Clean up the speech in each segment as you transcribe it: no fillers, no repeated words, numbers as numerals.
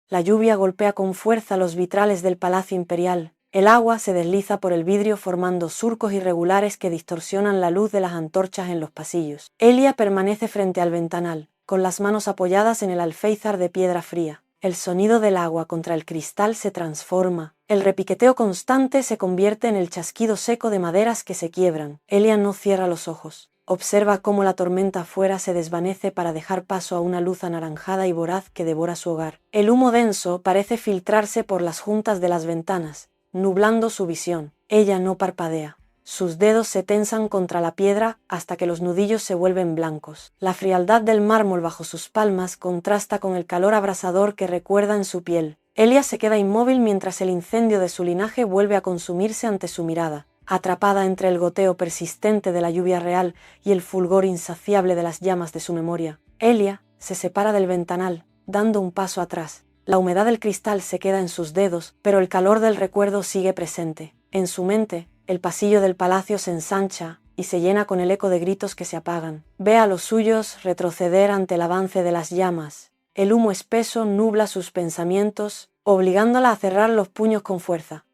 La lluvia golpea con fuerza los vitrales del Palacio Imperial. El agua se desliza por el vidrio formando surcos irregulares que distorsionan la luz de las antorchas en los pasillos. Elia permanece frente al ventanal, con las manos apoyadas en el alféizar de piedra fría. El sonido del agua contra el cristal se transforma. El repiqueteo constante se convierte en el chasquido seco de maderas que se quiebran. Elia no cierra los ojos. Observa cómo la tormenta afuera se desvanece para dejar paso a una luz anaranjada y voraz que devora su hogar. El humo denso parece filtrarse por las juntas de las ventanas, nublando su visión. Ella no parpadea. Sus dedos se tensan contra la piedra hasta que los nudillos se vuelven blancos. La frialdad del mármol bajo sus palmas contrasta con el calor abrasador que recuerda en su piel. Elia se queda inmóvil mientras el incendio de su linaje vuelve a consumirse ante su mirada. Atrapada entre el goteo persistente de la lluvia real y el fulgor insaciable de las llamas de su memoria, Elia se separa del ventanal, dando un paso atrás. La humedad del cristal se queda en sus dedos, pero el calor del recuerdo sigue presente. En su mente, el pasillo del palacio se ensancha y se llena con el eco de gritos que se apagan. Ve a los suyos retroceder ante el avance de las llamas. El humo espeso nubla sus pensamientos, obligándola a cerrar los puños con fuerza.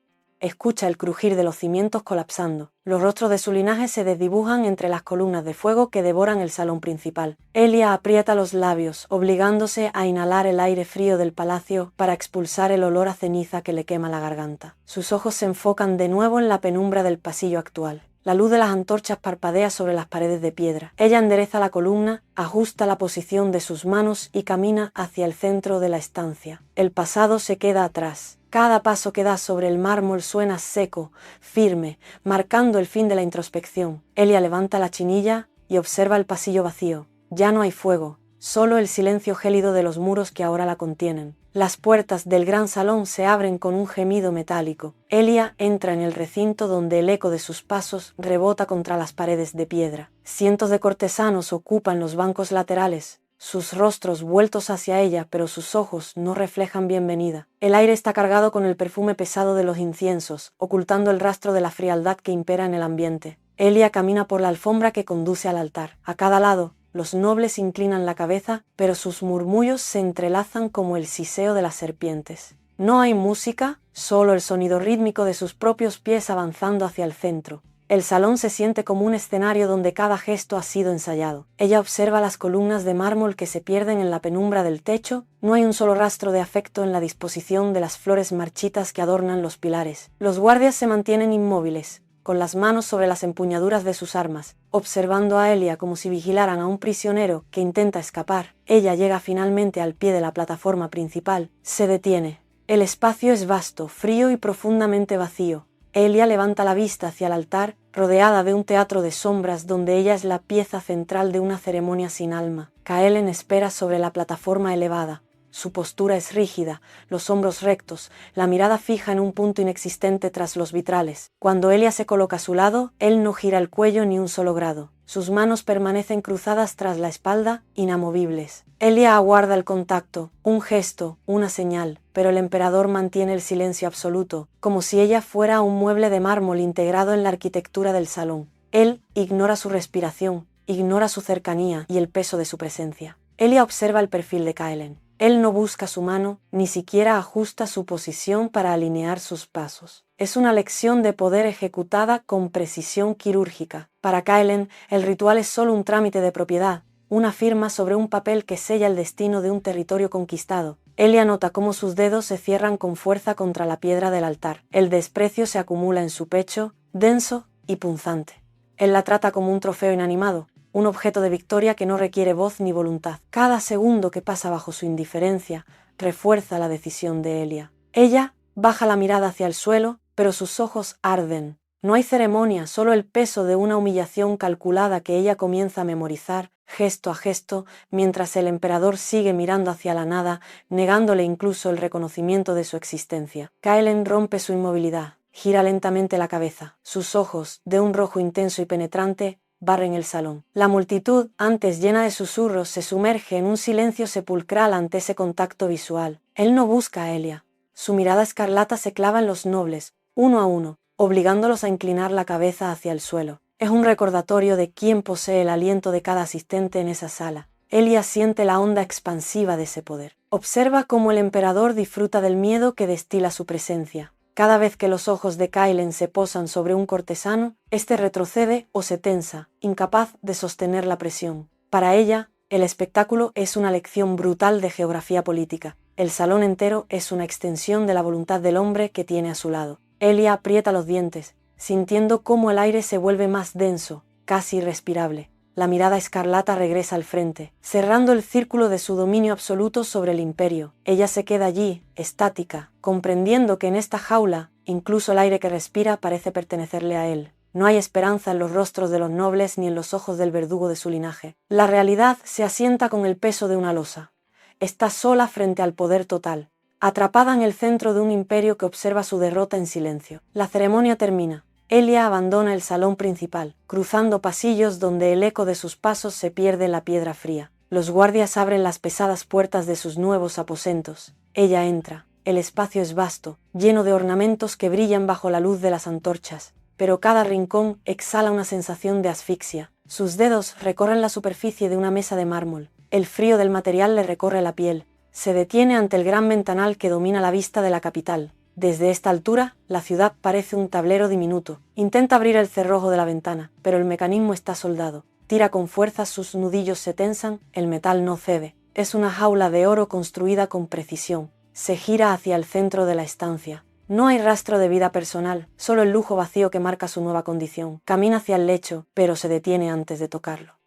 Escucha el crujir de los cimientos colapsando. Los rostros de su linaje se desdibujan entre las columnas de fuego que devoran el salón principal. Elia aprieta los labios, obligándose a inhalar el aire frío del palacio para expulsar el olor a ceniza que le quema la garganta. Sus ojos se enfocan de nuevo en la penumbra del pasillo actual. La luz de las antorchas parpadea sobre las paredes de piedra. Ella endereza la columna, ajusta la posición de sus manos y camina hacia el centro de la estancia. El pasado se queda atrás. Cada paso que da sobre el mármol suena seco, firme, marcando el fin de la introspección. Elia levanta la chinilla y observa el pasillo vacío. Ya no hay fuego, solo el silencio gélido de los muros que ahora la contienen. Las puertas del gran salón se abren con un gemido metálico. Elia entra en el recinto donde el eco de sus pasos rebota contra las paredes de piedra. Cientos de cortesanos ocupan los bancos laterales, sus rostros vueltos hacia ella, pero sus ojos no reflejan bienvenida. El aire está cargado con el perfume pesado de los inciensos, ocultando el rastro de la frialdad que impera en el ambiente. Elia camina por la alfombra que conduce al altar. A cada lado, los nobles inclinan la cabeza, pero sus murmullos se entrelazan como el siseo de las serpientes. No hay música, solo el sonido rítmico de sus propios pies avanzando hacia el centro. El salón se siente como un escenario donde cada gesto ha sido ensayado. Ella observa las columnas de mármol que se pierden en la penumbra del techo. No hay un solo rastro de afecto en la disposición de las flores marchitas que adornan los pilares. Los guardias se mantienen inmóviles, con las manos sobre las empuñaduras de sus armas, observando a Elia como si vigilaran a un prisionero que intenta escapar. Ella llega finalmente al pie de la plataforma principal. Se detiene. El espacio es vasto, frío y profundamente vacío. Elia levanta la vista hacia el altar, rodeada de un teatro de sombras donde ella es la pieza central de una ceremonia sin alma. Kaelen espera sobre la plataforma elevada. Su postura es rígida, los hombros rectos, la mirada fija en un punto inexistente tras los vitrales. Cuando Elia se coloca a su lado, él no gira el cuello ni un solo grado. Sus manos permanecen cruzadas tras la espalda, inamovibles. Elia aguarda el contacto, un gesto, una señal, pero el emperador mantiene el silencio absoluto, como si ella fuera un mueble de mármol integrado en la arquitectura del salón. Él ignora su respiración, ignora su cercanía y el peso de su presencia. Elia observa el perfil de Kaelen. Él no busca su mano, ni siquiera ajusta su posición para alinear sus pasos. Es una lección de poder ejecutada con precisión quirúrgica. Para Kaelen, el ritual es solo un trámite de propiedad, una firma sobre un papel que sella el destino de un territorio conquistado. Elia nota cómo sus dedos se cierran con fuerza contra la piedra del altar. El desprecio se acumula en su pecho, denso y punzante. Él la trata como un trofeo inanimado, un objeto de victoria que no requiere voz ni voluntad. Cada segundo que pasa bajo su indiferencia refuerza la decisión de Elia. Ella baja la mirada hacia el suelo, pero sus ojos arden. No hay ceremonia, solo el peso de una humillación calculada que ella comienza a memorizar, gesto a gesto, mientras el emperador sigue mirando hacia la nada, negándole incluso el reconocimiento de su existencia. Kaelen rompe su inmovilidad, gira lentamente la cabeza. Sus ojos, de un rojo intenso y penetrante, barren el salón. La multitud, antes llena de susurros, se sumerge en un silencio sepulcral ante ese contacto visual. Él no busca a Elia. Su mirada escarlata se clava en los nobles, uno a uno, obligándolos a inclinar la cabeza hacia el suelo. Es un recordatorio de quién posee el aliento de cada asistente en esa sala. Elia siente la onda expansiva de ese poder. Observa cómo el emperador disfruta del miedo que destila su presencia. Cada vez que los ojos de Kailen se posan sobre un cortesano, éste retrocede o se tensa, incapaz de sostener la presión. Para ella, el espectáculo es una lección brutal de geografía política. El salón entero es una extensión de la voluntad del hombre que tiene a su lado. Elia aprieta los dientes, sintiendo cómo el aire se vuelve más denso, casi irrespirable. La mirada escarlata regresa al frente, cerrando el círculo de su dominio absoluto sobre el imperio. Ella se queda allí, estática, comprendiendo que en esta jaula, incluso el aire que respira parece pertenecerle a él. No hay esperanza en los rostros de los nobles ni en los ojos del verdugo de su linaje. La realidad se asienta con el peso de una losa. Está sola frente al poder total, atrapada en el centro de un imperio que observa su derrota en silencio. La ceremonia termina. Elia abandona el salón principal, cruzando pasillos donde el eco de sus pasos se pierde en la piedra fría. Los guardias abren las pesadas puertas de sus nuevos aposentos. Ella entra. El espacio es vasto, lleno de ornamentos que brillan bajo la luz de las antorchas, pero cada rincón exhala una sensación de asfixia. Sus dedos recorren la superficie de una mesa de mármol. El frío del material le recorre la piel. Se detiene ante el gran ventanal que domina la vista de la capital. Desde esta altura, la ciudad parece un tablero diminuto. Intenta abrir el cerrojo de la ventana, pero el mecanismo está soldado. Tira con fuerza, sus nudillos se tensan, el metal no cede. Es una jaula de oro construida con precisión. Se gira hacia el centro de la estancia. No hay rastro de vida personal, solo el lujo vacío que marca su nueva condición. Camina hacia el lecho, pero se detiene antes de tocarlo.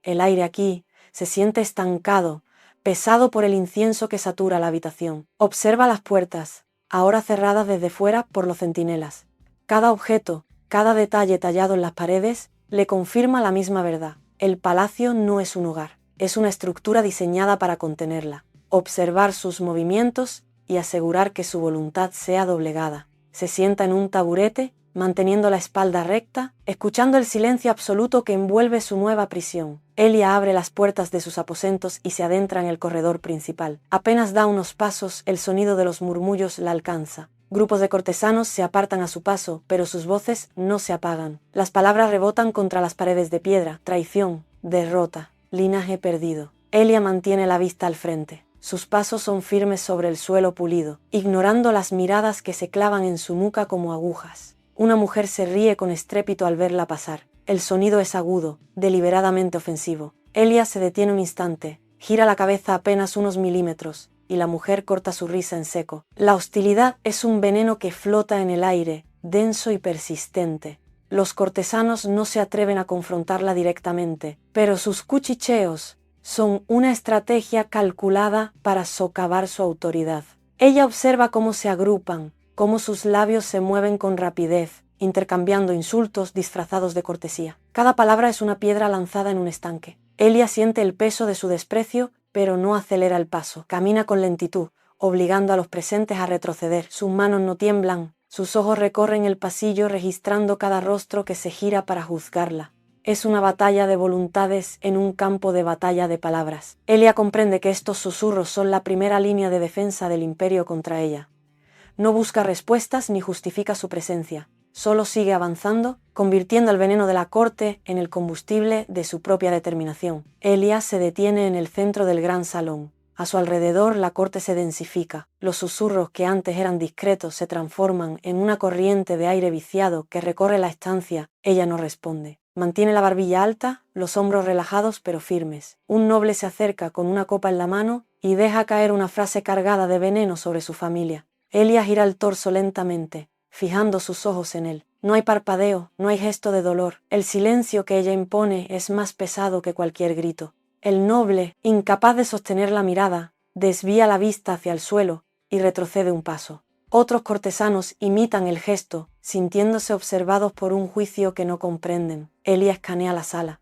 El aire aquí se siente estancado, pesado por el incienso que satura la habitación. Observa las puertas, ahora cerradas desde fuera por los centinelas. Cada objeto, cada detalle tallado en las paredes, le confirma la misma verdad. El palacio no es un hogar, es una estructura diseñada para contenerla. Observar sus movimientos y asegurar que su voluntad sea doblegada. Se sienta en un taburete, manteniendo la espalda recta, escuchando el silencio absoluto que envuelve su nueva prisión. Elia abre las puertas de sus aposentos y se adentra en el corredor principal. Apenas da unos pasos, el sonido de los murmullos la alcanza. Grupos de cortesanos se apartan a su paso, pero sus voces no se apagan. Las palabras rebotan contra las paredes de piedra. Traición, derrota, linaje perdido. Elia mantiene la vista al frente. Sus pasos son firmes sobre el suelo pulido, ignorando las miradas que se clavan en su nuca como agujas. Una mujer se ríe con estrépito al verla pasar. El sonido es agudo, deliberadamente ofensivo. Elia se detiene un instante, gira la cabeza apenas unos milímetros, y la mujer corta su risa en seco. La hostilidad es un veneno que flota en el aire, denso y persistente. Los cortesanos no se atreven a confrontarla directamente, pero sus cuchicheos son una estrategia calculada para socavar su autoridad. Ella observa cómo se agrupan, cómo sus labios se mueven con rapidez, intercambiando insultos disfrazados de cortesía. Cada palabra es una piedra lanzada en un estanque. Elia siente el peso de su desprecio, pero no acelera el paso. Camina con lentitud, obligando a los presentes a retroceder. Sus manos no tiemblan, sus ojos recorren el pasillo registrando cada rostro que se gira para juzgarla. Es una batalla de voluntades en un campo de batalla de palabras. Elia comprende que estos susurros son la primera línea de defensa del imperio contra ella. No busca respuestas ni justifica su presencia. Solo sigue avanzando, convirtiendo el veneno de la corte en el combustible de su propia determinación. Elia se detiene en el centro del gran salón. A su alrededor la corte se densifica. Los susurros que antes eran discretos se transforman en una corriente de aire viciado que recorre la estancia. Ella no responde. Mantiene la barbilla alta, los hombros relajados pero firmes. Un noble se acerca con una copa en la mano y deja caer una frase cargada de veneno sobre su familia. Elia gira el torso lentamente, fijando sus ojos en él. No hay parpadeo, no hay gesto de dolor. El silencio que ella impone es más pesado que cualquier grito. El noble, incapaz de sostener la mirada, desvía la vista hacia el suelo y retrocede un paso. Otros cortesanos imitan el gesto, sintiéndose observados por un juicio que no comprenden. Elia escanea la sala.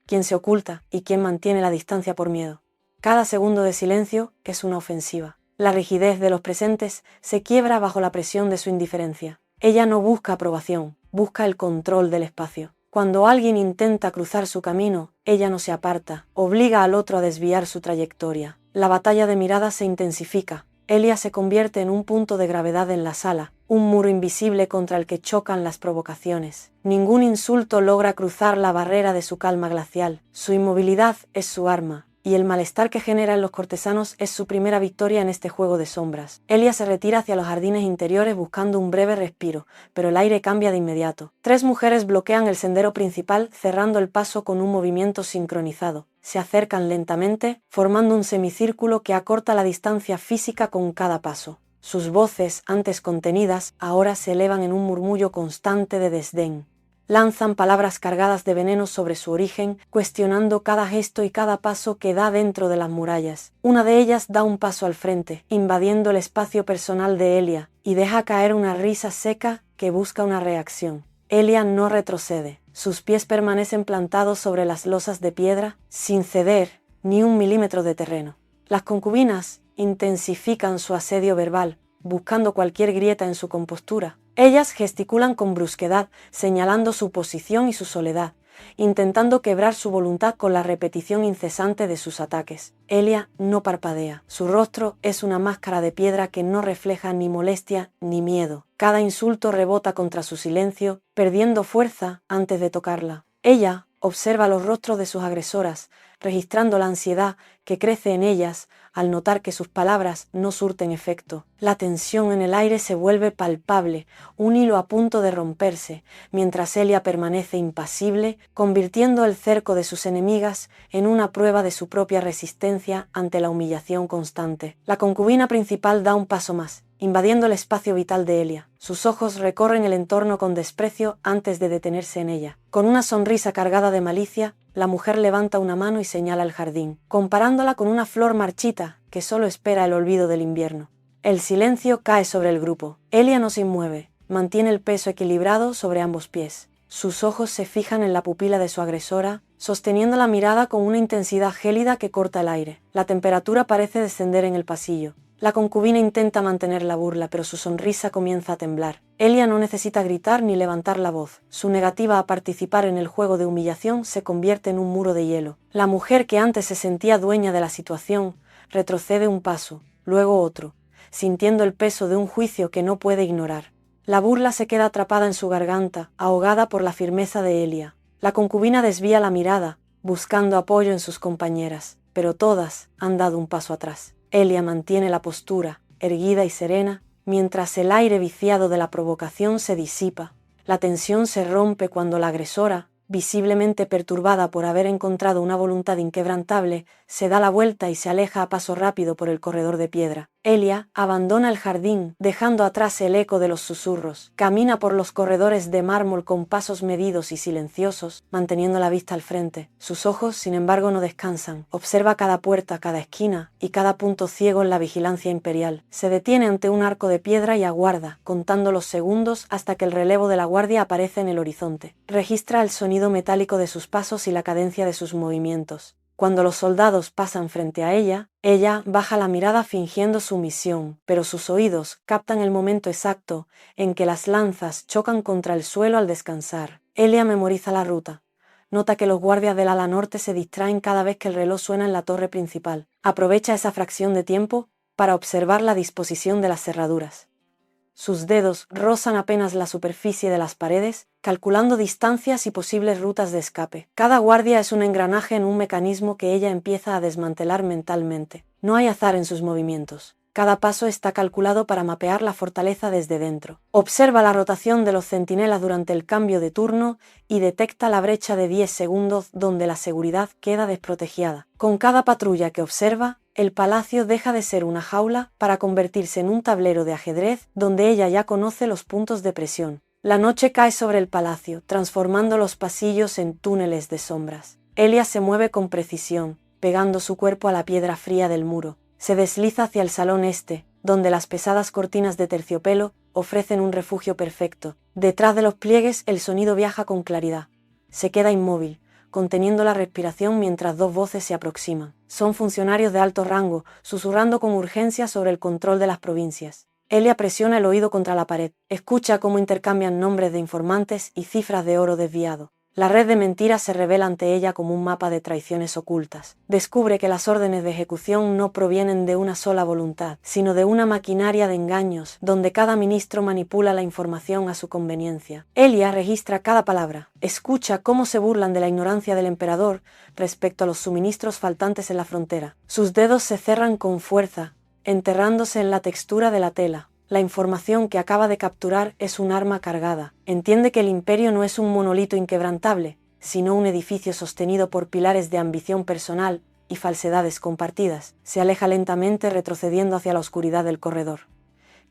¿Quién se oculta y quién mantiene la distancia por miedo? Cada segundo de silencio es una ofensiva. La rigidez de los presentes se quiebra bajo la presión de su indiferencia. Ella no busca aprobación, busca el control del espacio. Cuando alguien intenta cruzar su camino, ella no se aparta, obliga al otro a desviar su trayectoria. La batalla de miradas se intensifica. Elia se convierte en un punto de gravedad en la sala, un muro invisible contra el que chocan las provocaciones. Ningún insulto logra cruzar la barrera de su calma glacial. Su inmovilidad es su arma. y el malestar que genera en los cortesanos es su primera victoria en este juego de sombras. Elia se retira hacia los jardines interiores buscando un breve respiro, pero el aire cambia de inmediato. 3 mujeres bloquean el sendero principal, cerrando el paso con un movimiento sincronizado. Se acercan lentamente, formando un semicírculo que acorta la distancia física con cada paso. Sus voces, antes contenidas, ahora se elevan en un murmullo constante de desdén. Lanzan palabras cargadas de veneno sobre su origen, cuestionando cada gesto y cada paso que da dentro de las murallas. Una de ellas da un paso al frente, invadiendo el espacio personal de Elia, y deja caer una risa seca que busca una reacción. Elia no retrocede. Sus pies permanecen plantados sobre las losas de piedra, sin ceder ni un milímetro de terreno. Las concubinas intensifican su asedio verbal, buscando cualquier grieta en su compostura. Ellas gesticulan con brusquedad, señalando su posición y su soledad, intentando quebrar su voluntad con la repetición incesante de sus ataques. Elia no parpadea. Su rostro es una máscara de piedra que no refleja ni molestia ni miedo. Cada insulto rebota contra su silencio, perdiendo fuerza antes de tocarla. Ella observa los rostros de sus agresoras, registrando la ansiedad que crece en ellas al notar que sus palabras no surten efecto. La tensión en el aire se vuelve palpable, un hilo a punto de romperse, mientras Elia permanece impasible, convirtiendo el cerco de sus enemigas en una prueba de su propia resistencia ante la humillación constante. La concubina principal da un paso más, invadiendo el espacio vital de Elia. Sus ojos recorren el entorno con desprecio antes de detenerse en ella. Con una sonrisa cargada de malicia, la mujer levanta una mano y señala el jardín, comparándola con una flor marchita que solo espera el olvido del invierno. El silencio cae sobre el grupo. Elia no se inmueve, mantiene el peso equilibrado sobre ambos pies. Sus ojos se fijan en la pupila de su agresora, sosteniendo la mirada con una intensidad gélida que corta el aire. La temperatura parece descender en el pasillo. La concubina intenta mantener la burla, pero su sonrisa comienza a temblar. Elia no necesita gritar ni levantar la voz. Su negativa a participar en el juego de humillación se convierte en un muro de hielo. La mujer que antes se sentía dueña de la situación retrocede un paso, luego otro, sintiendo el peso de un juicio que no puede ignorar. La burla se queda atrapada en su garganta, ahogada por la firmeza de Elia. La concubina desvía la mirada, buscando apoyo en sus compañeras, pero todas han dado un paso atrás. Elia mantiene la postura, erguida y serena, mientras el aire viciado de la provocación se disipa. La tensión se rompe cuando la agresora, visiblemente perturbada por haber encontrado una voluntad inquebrantable, se da la vuelta y se aleja a paso rápido por el corredor de piedra. Elia abandona el jardín, dejando atrás el eco de los susurros. Camina por los corredores de mármol con pasos medidos y silenciosos, manteniendo la vista al frente. Sus ojos, sin embargo, no descansan. Observa cada puerta, cada esquina y cada punto ciego en la vigilancia imperial. Se detiene ante un arco de piedra y aguarda, contando los segundos hasta que el relevo de la guardia aparece en el horizonte. Registra el sonido metálico de sus pasos y la cadencia de sus movimientos. Cuando los soldados pasan frente a ella, ella baja la mirada fingiendo sumisión, pero sus oídos captan el momento exacto en que las lanzas chocan contra el suelo al descansar. Elia memoriza la ruta. Nota que los guardias del ala norte se distraen cada vez que el reloj suena en la torre principal. Aprovecha esa fracción de tiempo para observar la disposición de las cerraduras. Sus dedos rozan apenas la superficie de las paredes, calculando distancias y posibles rutas de escape. Cada guardia es un engranaje en un mecanismo que ella empieza a desmantelar mentalmente. No hay azar en sus movimientos. Cada paso está calculado para mapear la fortaleza desde dentro. Observa la rotación de los centinelas durante el cambio de turno y detecta la brecha de 10 segundos donde la seguridad queda desprotegida. Con cada patrulla que observa, el palacio deja de ser una jaula para convertirse en un tablero de ajedrez donde ella ya conoce los puntos de presión. La noche cae sobre el palacio, transformando los pasillos en túneles de sombras. Elia se mueve con precisión, pegando su cuerpo a la piedra fría del muro. Se desliza hacia el salón este, donde las pesadas cortinas de terciopelo ofrecen un refugio perfecto. Detrás de los pliegues el sonido viaja con claridad. Se queda inmóvil, conteniendo la respiración mientras 2 voces se aproximan. Son funcionarios de alto rango, susurrando con urgencia sobre el control de las provincias. Elia presiona el oído contra la pared. Escucha cómo intercambian nombres de informantes y cifras de oro desviado. La red de mentiras se revela ante ella como un mapa de traiciones ocultas. Descubre que las órdenes de ejecución no provienen de una sola voluntad, sino de una maquinaria de engaños, donde cada ministro manipula la información a su conveniencia. Elia registra cada palabra, escucha cómo se burlan de la ignorancia del emperador respecto a los suministros faltantes en la frontera. Sus dedos se cerran con fuerza, enterrándose en la textura de la tela. La información que acaba de capturar es un arma cargada. Entiende que el imperio no es un monolito inquebrantable, sino un edificio sostenido por pilares de ambición personal y falsedades compartidas. Se aleja lentamente retrocediendo hacia la oscuridad del corredor.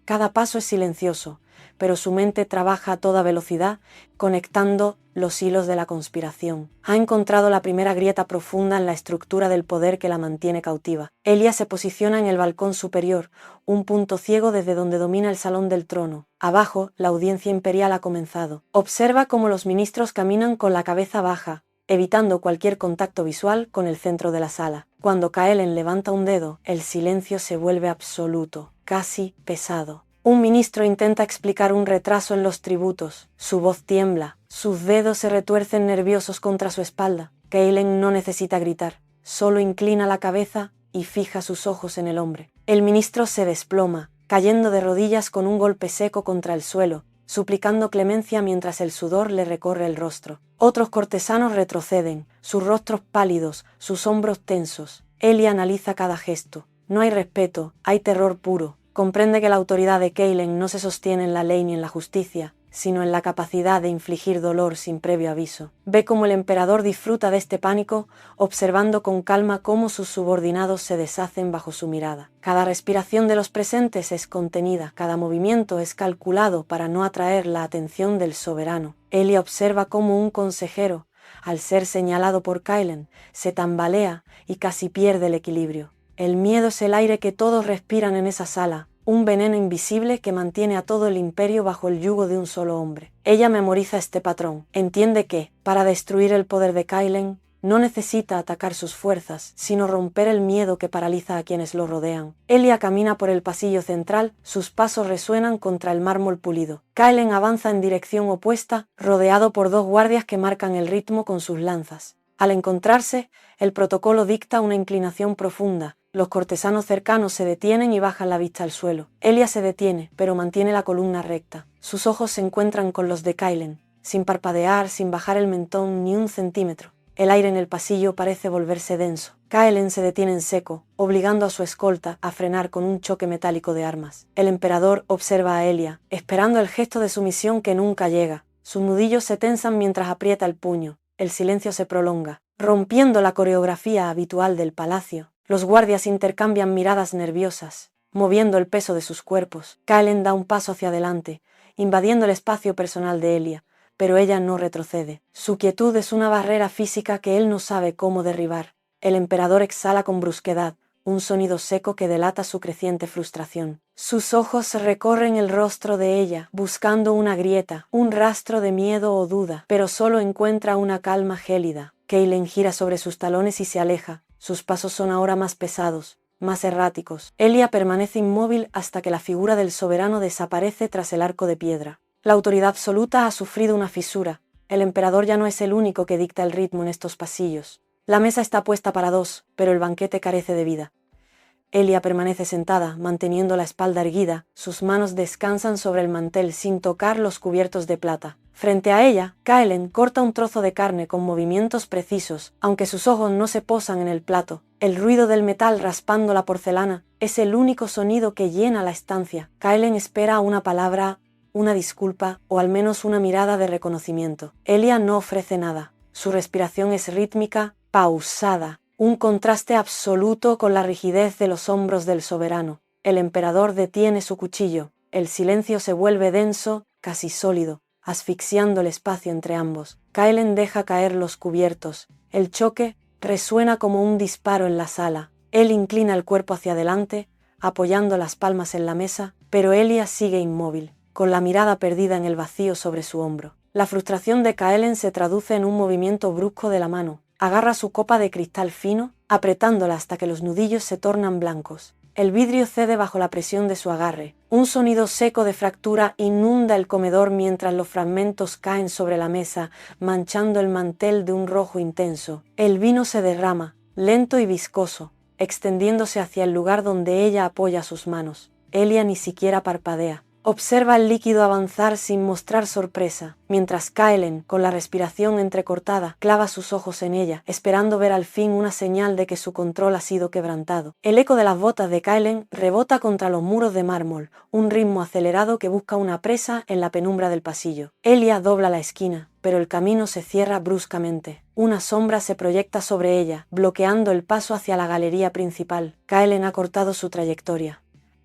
Cada paso es silencioso, pero su mente trabaja a toda velocidad, conectando los hilos de la conspiración. Ha encontrado la primera grieta profunda en la estructura del poder que la mantiene cautiva. Elia se posiciona en el balcón superior, un punto ciego desde donde domina el salón del trono. Abajo, la audiencia imperial ha comenzado. Observa cómo los ministros caminan con la cabeza baja, evitando cualquier contacto visual con el centro de la sala. Cuando Kaelen levanta un dedo, el silencio se vuelve absoluto, casi pesado. Un ministro intenta explicar un retraso en los tributos. Su voz tiembla, sus dedos se retuercen nerviosos contra su espalda. Kaelen no necesita gritar, solo inclina la cabeza y fija sus ojos en el hombre. El ministro se desploma, cayendo de rodillas con un golpe seco contra el suelo, suplicando clemencia mientras el sudor le recorre el rostro. Otros cortesanos retroceden, sus rostros pálidos, sus hombros tensos. Elia analiza cada gesto. No hay respeto, hay terror puro. Comprende que la autoridad de Kaelen no se sostiene en la ley ni en la justicia, sino en la capacidad de infligir dolor sin previo aviso. Ve cómo el emperador disfruta de este pánico, observando con calma cómo sus subordinados se deshacen bajo su mirada. Cada respiración de los presentes es contenida, cada movimiento es calculado para no atraer la atención del soberano. Elia observa cómo un consejero, al ser señalado por Kaelen, se tambalea y casi pierde el equilibrio. El miedo es el aire que todos respiran en esa sala, un veneno invisible que mantiene a todo el imperio bajo el yugo de un solo hombre. Ella memoriza este patrón. Entiende que, para destruir el poder de Kaelen, no necesita atacar sus fuerzas, sino romper el miedo que paraliza a quienes lo rodean. Elia camina por el pasillo central, sus pasos resuenan contra el mármol pulido. Kaelen avanza en dirección opuesta, rodeado por dos guardias que marcan el ritmo con sus lanzas. Al encontrarse, el protocolo dicta una inclinación profunda. Los cortesanos cercanos se detienen y bajan la vista al suelo. Elia se detiene, pero mantiene la columna recta. Sus ojos se encuentran con los de Kaelen, sin parpadear, sin bajar el mentón ni un centímetro. El aire en el pasillo parece volverse denso. Kaelen se detiene en seco, obligando a su escolta a frenar con un choque metálico de armas. El emperador observa a Elia, esperando el gesto de sumisión que nunca llega. Sus nudillos se tensan mientras aprieta el puño. El silencio se prolonga, rompiendo la coreografía habitual del palacio. Los guardias intercambian miradas nerviosas, moviendo el peso de sus cuerpos. Kaelen da un paso hacia adelante, invadiendo el espacio personal de Elia, pero ella no retrocede. Su quietud es una barrera física que él no sabe cómo derribar. El emperador exhala con brusquedad, un sonido seco que delata su creciente frustración. Sus ojos recorren el rostro de ella, buscando una grieta, un rastro de miedo o duda, pero solo encuentra una calma gélida. Kaelen gira sobre sus talones y se aleja. Sus pasos son ahora más pesados, más erráticos. Elia permanece inmóvil hasta que la figura del soberano desaparece tras el arco de piedra. La autoridad absoluta ha sufrido una fisura. El emperador ya no es el único que dicta el ritmo en estos pasillos. La mesa está puesta para dos, pero el banquete carece de vida. Elia permanece sentada, manteniendo la espalda erguida, sus manos descansan sobre el mantel sin tocar los cubiertos de plata. Frente a ella, Kaelen corta un trozo de carne con movimientos precisos, aunque sus ojos no se posan en el plato. El ruido del metal raspando la porcelana es el único sonido que llena la estancia. Kaelen espera una palabra, una disculpa o al menos una mirada de reconocimiento. Elia no ofrece nada. Su respiración es rítmica, pausada, un contraste absoluto con la rigidez de los hombros del soberano. El emperador detiene su cuchillo. El silencio se vuelve denso, casi sólido, asfixiando el espacio entre ambos. Kaelen deja caer los cubiertos. El choque resuena como un disparo en la sala. Él inclina el cuerpo hacia adelante, apoyando las palmas en la mesa, pero Elia sigue inmóvil, con la mirada perdida en el vacío sobre su hombro. La frustración de Kaelen se traduce en un movimiento brusco de la mano. Agarra su copa de cristal fino, apretándola hasta que los nudillos se tornan blancos. El vidrio cede bajo la presión de su agarre. Un sonido seco de fractura inunda el comedor mientras los fragmentos caen sobre la mesa, manchando el mantel de un rojo intenso. El vino se derrama, lento y viscoso, extendiéndose hacia el lugar donde ella apoya sus manos. Elia ni siquiera parpadea. Observa el líquido avanzar sin mostrar sorpresa, mientras Kaelen, con la respiración entrecortada, clava sus ojos en ella, esperando ver al fin una señal de que su control ha sido quebrantado. El eco de las botas de Kaelen rebota contra los muros de mármol, un ritmo acelerado que busca una presa en la penumbra del pasillo. Elia dobla la esquina, pero el camino se cierra bruscamente. Una sombra se proyecta sobre ella, bloqueando el paso hacia la galería principal. Kaelen ha cortado su trayectoria.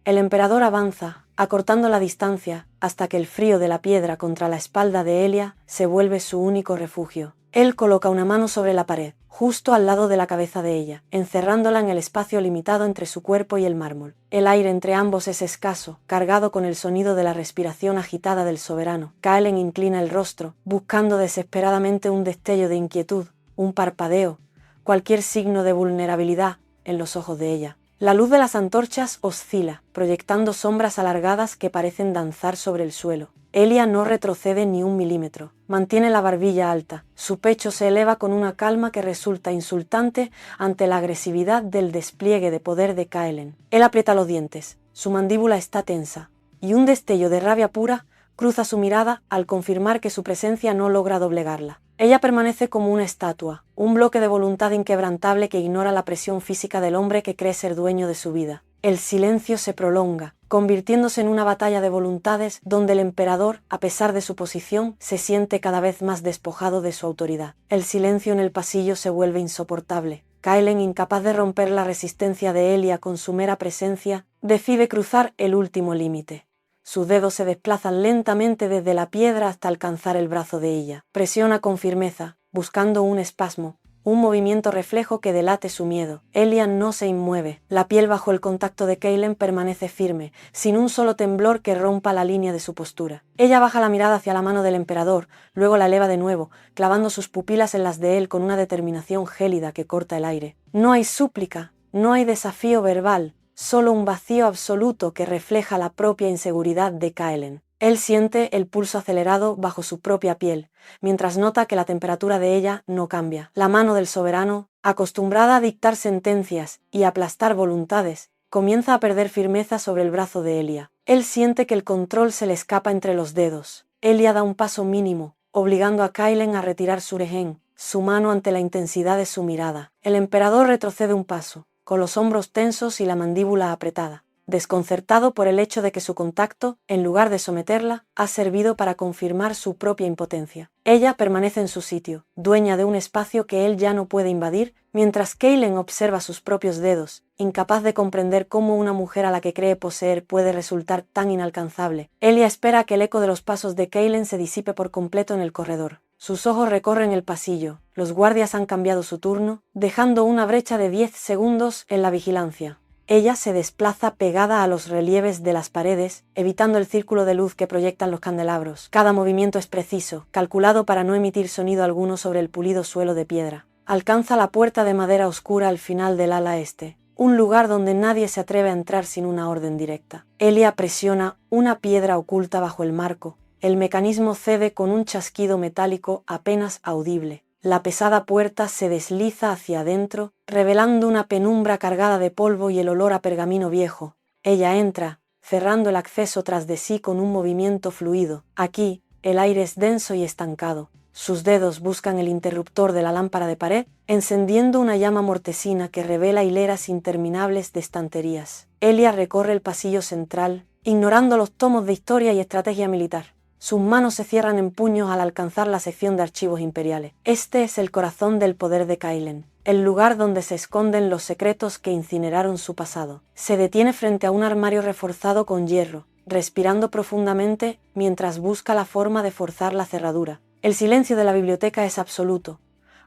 El emperador avanza, acortando la distancia, hasta que el frío de la piedra contra la espalda de Elia se vuelve su único refugio. Él coloca una mano sobre la pared, justo al lado de la cabeza de ella, encerrándola en el espacio limitado entre su cuerpo y el mármol. El aire entre ambos es escaso, cargado con el sonido de la respiración agitada del soberano. Kaelen inclina el rostro, buscando desesperadamente un destello de inquietud, un parpadeo, cualquier signo de vulnerabilidad en los ojos de ella. La luz de las antorchas oscila, proyectando sombras alargadas que parecen danzar sobre el suelo. Elia no retrocede ni un milímetro. Mantiene la barbilla alta. Su pecho se eleva con una calma que resulta insultante ante la agresividad del despliegue de poder de Kaelen. Él aprieta los dientes. Su mandíbula está tensa, y un destello de rabia pura cruza su mirada al confirmar que su presencia no logra doblegarla. Ella permanece como una estatua, un bloque de voluntad inquebrantable que ignora la presión física del hombre que cree ser dueño de su vida. El silencio se prolonga, convirtiéndose en una batalla de voluntades donde el emperador, a pesar de su posición, se siente cada vez más despojado de su autoridad. El silencio en el pasillo se vuelve insoportable. Kaelen, incapaz de romper la resistencia de Elia con su mera presencia, decide cruzar el último límite. Sus dedos se desplazan lentamente desde la piedra hasta alcanzar el brazo de ella. Presiona con firmeza, buscando un espasmo, un movimiento reflejo que delate su miedo. Elia no se inmueve. La piel bajo el contacto de Kaelen permanece firme, sin un solo temblor que rompa la línea de su postura. Ella baja la mirada hacia la mano del emperador, luego la eleva de nuevo, clavando sus pupilas en las de él con una determinación gélida que corta el aire. No hay súplica, no hay desafío verbal, solo un vacío absoluto que refleja la propia inseguridad de Kaelen. Él siente el pulso acelerado bajo su propia piel, mientras nota que la temperatura de ella no cambia. La mano del soberano, acostumbrada a dictar sentencias y aplastar voluntades, comienza a perder firmeza sobre el brazo de Elia. Él siente que el control se le escapa entre los dedos. Elia da un paso mínimo, obligando a Kaelen a retirar su rehén, su mano ante la intensidad de su mirada. El emperador retrocede un paso, con los hombros tensos y la mandíbula apretada, desconcertado por el hecho de que su contacto, en lugar de someterla, ha servido para confirmar su propia impotencia. Ella permanece en su sitio, dueña de un espacio que él ya no puede invadir, mientras Kaelen observa sus propios dedos, incapaz de comprender cómo una mujer a la que cree poseer puede resultar tan inalcanzable. Elia espera que el eco de los pasos de Kaelen se disipe por completo en el corredor. Sus ojos recorren el pasillo. Los guardias han cambiado su turno, dejando una brecha de 10 segundos en la vigilancia. Ella se desplaza pegada a los relieves de las paredes, evitando el círculo de luz que proyectan los candelabros. Cada movimiento es preciso, calculado para no emitir sonido alguno sobre el pulido suelo de piedra. Alcanza la puerta de madera oscura al final del ala este, un lugar donde nadie se atreve a entrar sin una orden directa. Elia presiona una piedra oculta bajo el marco. El mecanismo cede con un chasquido metálico apenas audible. La pesada puerta se desliza hacia adentro, revelando una penumbra cargada de polvo y el olor a pergamino viejo. Ella entra, cerrando el acceso tras de sí con un movimiento fluido. Aquí, el aire es denso y estancado. Sus dedos buscan el interruptor de la lámpara de pared, encendiendo una llama mortecina que revela hileras interminables de estanterías. Elia recorre el pasillo central, ignorando los tomos de historia y estrategia militar. Sus manos se cierran en puños al alcanzar la sección de archivos imperiales. Este es el corazón del poder de Kaelen, el lugar donde se esconden los secretos que incineraron su pasado. Se detiene frente a un armario reforzado con hierro, respirando profundamente mientras busca la forma de forzar la cerradura. El silencio de la biblioteca es absoluto,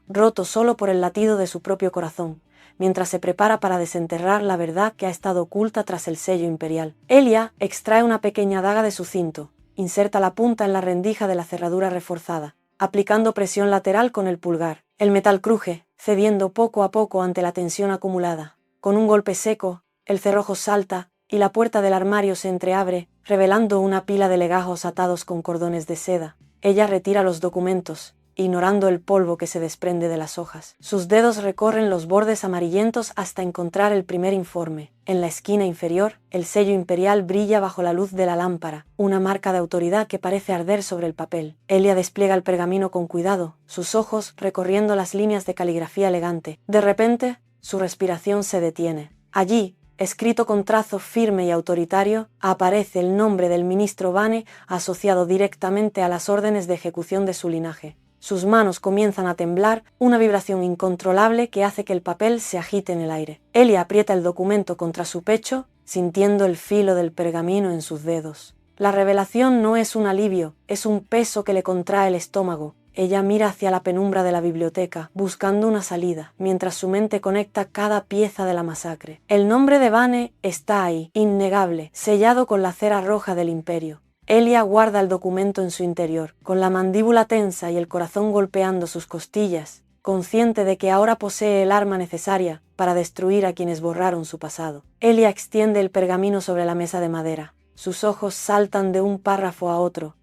roto solo por el latido de su propio corazón, mientras se prepara para desenterrar la verdad que ha estado oculta tras el sello imperial. Elia extrae una pequeña daga de su cinto. Inserta la punta en la rendija de la cerradura reforzada, aplicando presión lateral con el pulgar. El metal cruje, cediendo poco a poco ante la tensión acumulada. Con un golpe seco, El cerrojo salta, y la puerta del armario se entreabre, revelando una pila de legajos atados con cordones de seda. Ella retira los documentos, ignorando el polvo que se desprende de las hojas. Sus dedos recorren los bordes amarillentos hasta encontrar el primer informe. En la esquina inferior, el sello imperial brilla bajo la luz de la lámpara, una marca de autoridad que parece arder sobre el papel. Elia despliega el pergamino con cuidado, sus ojos recorriendo las líneas de caligrafía elegante. De repente, su respiración se detiene. Allí, escrito con trazo firme y autoritario, aparece el nombre del ministro Vane asociado directamente a las órdenes de ejecución de su linaje. Sus manos comienzan a temblar, una vibración incontrolable que hace que el papel se agite en el aire. Elia aprieta el documento contra su pecho, sintiendo el filo del pergamino en sus dedos. La revelación no es un alivio, es un peso que le contrae el estómago. Ella mira hacia la penumbra de la biblioteca, buscando una salida, mientras su mente conecta cada pieza de la masacre. El nombre de Vane está ahí, innegable, sellado con la cera roja del imperio. Elia guarda el documento en su interior, con la mandíbula tensa y el corazón golpeando sus costillas, consciente de que ahora posee el arma necesaria para destruir a quienes borraron su pasado. Elia extiende el pergamino sobre la mesa de madera. Sus ojos saltan de un párrafo a otro,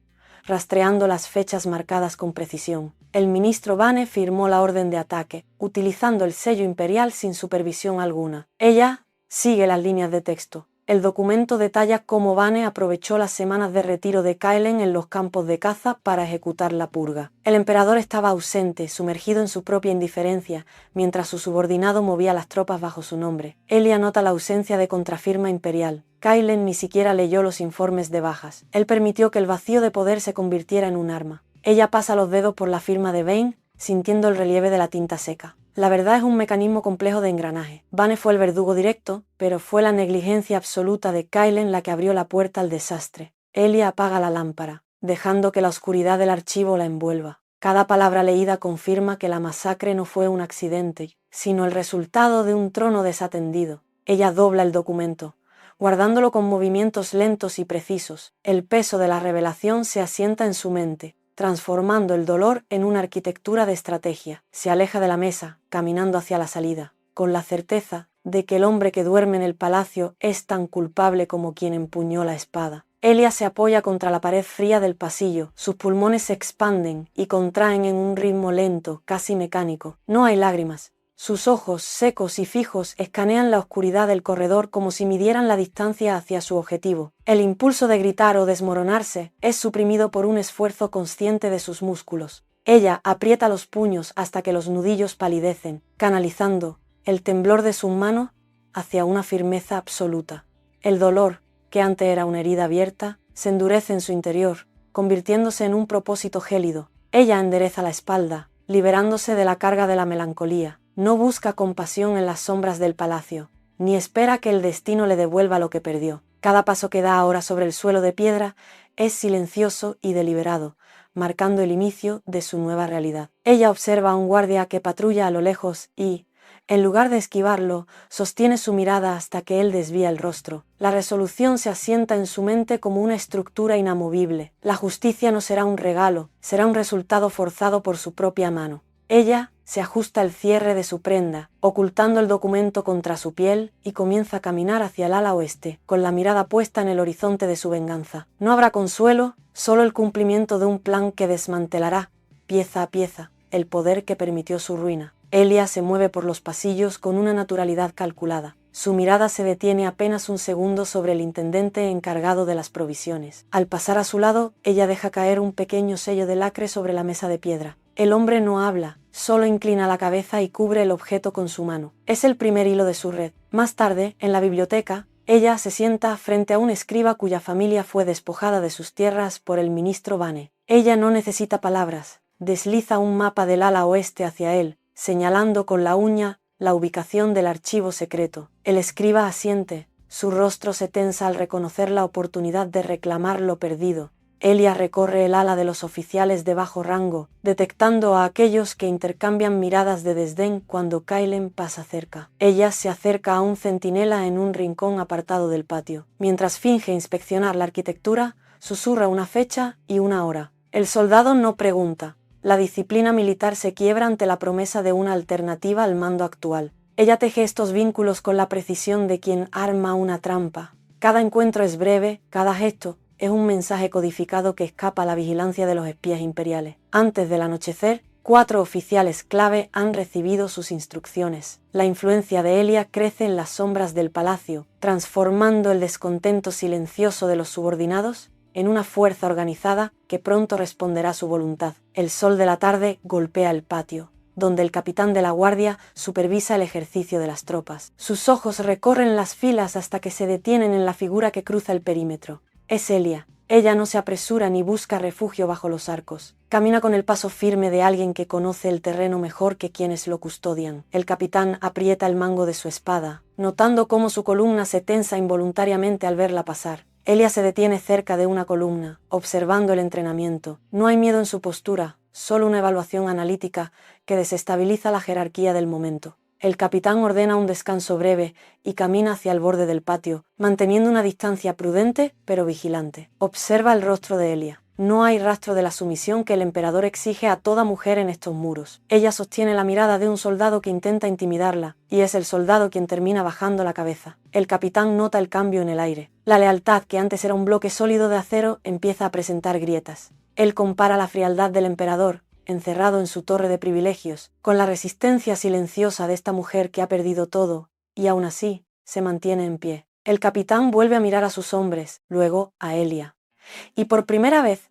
rastreando las fechas marcadas con precisión. El ministro Vane firmó la orden de ataque, utilizando el sello imperial sin supervisión alguna. Ella sigue las líneas de texto. El documento detalla cómo Vane aprovechó las semanas de retiro de Kaelen en los campos de caza para ejecutar la purga. El emperador estaba ausente, sumergido en su propia indiferencia, mientras su subordinado movía las tropas bajo su nombre. Elia nota la ausencia de contrafirma imperial. Kaelen ni siquiera leyó los informes de bajas. Él permitió que el vacío de poder se convirtiera en un arma. Ella pasa los dedos por la firma de Vane, sintiendo el relieve de la tinta seca. La verdad es un mecanismo complejo de engranaje. Vane fue el verdugo directo, pero fue la negligencia absoluta de Kaelen la que abrió la puerta al desastre. Elia apaga la lámpara, dejando que la oscuridad del archivo la envuelva. Cada palabra leída confirma que la masacre no fue un accidente, sino el resultado de un trono desatendido. Ella dobla el documento, guardándolo con movimientos lentos y precisos. El peso de la revelación se asienta en su mente, transformando el dolor en una arquitectura de estrategia. Se aleja de la mesa, caminando hacia la salida, con la certeza de que el hombre que duerme en el palacio es tan culpable como quien empuñó la espada. Elia se apoya contra la pared fría del pasillo, sus pulmones se expanden y contraen en un ritmo lento, casi mecánico. No hay lágrimas. Sus ojos, secos y fijos, escanean la oscuridad del corredor como si midieran la distancia hacia su objetivo. El impulso de gritar o desmoronarse es suprimido por un esfuerzo consciente de sus músculos. Ella aprieta los puños hasta que los nudillos palidecen, canalizando el temblor de su mano hacia una firmeza absoluta. El dolor, que antes era una herida abierta, se endurece en su interior, convirtiéndose en un propósito gélido. Ella endereza la espalda, liberándose de la carga de la melancolía. No busca compasión en las sombras del palacio, ni espera que el destino le devuelva lo que perdió. Cada paso que da ahora sobre el suelo de piedra es silencioso y deliberado, marcando el inicio de su nueva realidad. Ella observa a un guardia que patrulla a lo lejos y, en lugar de esquivarlo, sostiene su mirada hasta que él desvía el rostro. La resolución se asienta en su mente como una estructura inamovible. La justicia no será un regalo, será un resultado forzado por su propia mano. Ella se ajusta el cierre de su prenda, ocultando el documento contra su piel, y comienza a caminar hacia el ala oeste, con la mirada puesta en el horizonte de su venganza. No habrá consuelo, solo el cumplimiento de un plan que desmantelará, pieza a pieza, el poder que permitió su ruina. Elia se mueve por los pasillos con una naturalidad calculada. Su mirada se detiene apenas un segundo sobre el intendente encargado de las provisiones. Al pasar a su lado, ella deja caer un pequeño sello de lacre sobre la mesa de piedra. El hombre no habla, solo inclina la cabeza y cubre el objeto con su mano. Es el primer hilo de su red. Más tarde, en la biblioteca, ella se sienta frente a un escriba cuya familia fue despojada de sus tierras por el ministro Vane. Ella no necesita palabras. Desliza un mapa del ala oeste hacia él, señalando con la uña la ubicación del archivo secreto. El escriba asiente, su rostro se tensa al reconocer la oportunidad de reclamar lo perdido. Elia recorre el ala de los oficiales de bajo rango, detectando a aquellos que intercambian miradas de desdén cuando Kaelen pasa cerca. Ella se acerca a un centinela en un rincón apartado del patio. Mientras finge inspeccionar la arquitectura, susurra una fecha y una hora. El soldado no pregunta. La disciplina militar se quiebra ante la promesa de una alternativa al mando actual. Ella teje estos vínculos con la precisión de quien arma una trampa. Cada encuentro es breve, cada gesto es un mensaje codificado que escapa a la vigilancia de los espías imperiales. Antes del anochecer, 4 oficiales clave han recibido sus instrucciones. La influencia de Elia crece en las sombras del palacio, transformando el descontento silencioso de los subordinados en una fuerza organizada que pronto responderá a su voluntad. El sol de la tarde golpea el patio, donde el capitán de la guardia supervisa el ejercicio de las tropas. Sus ojos recorren las filas hasta que se detienen en la figura que cruza el perímetro. Es Elia. Ella no se apresura ni busca refugio bajo los arcos. Camina con el paso firme de alguien que conoce el terreno mejor que quienes lo custodian. El capitán aprieta el mango de su espada, notando cómo su columna se tensa involuntariamente al verla pasar. Elia se detiene cerca de una columna, observando el entrenamiento. No hay miedo en su postura, solo una evaluación analítica que desestabiliza la jerarquía del momento. El capitán ordena un descanso breve y camina hacia el borde del patio, manteniendo una distancia prudente pero vigilante. Observa el rostro de Elia. No hay rastro de la sumisión que el emperador exige a toda mujer en estos muros. Ella sostiene la mirada de un soldado que intenta intimidarla, y es el soldado quien termina bajando la cabeza. El capitán nota el cambio en el aire. La lealtad, que antes era un bloque sólido de acero, empieza a presentar grietas. Él compara la frialdad del emperador, encerrado en su torre de privilegios, con la resistencia silenciosa de esta mujer que ha perdido todo, y aún así, se mantiene en pie. El capitán vuelve a mirar a sus hombres, luego a Elia. Y por primera vez,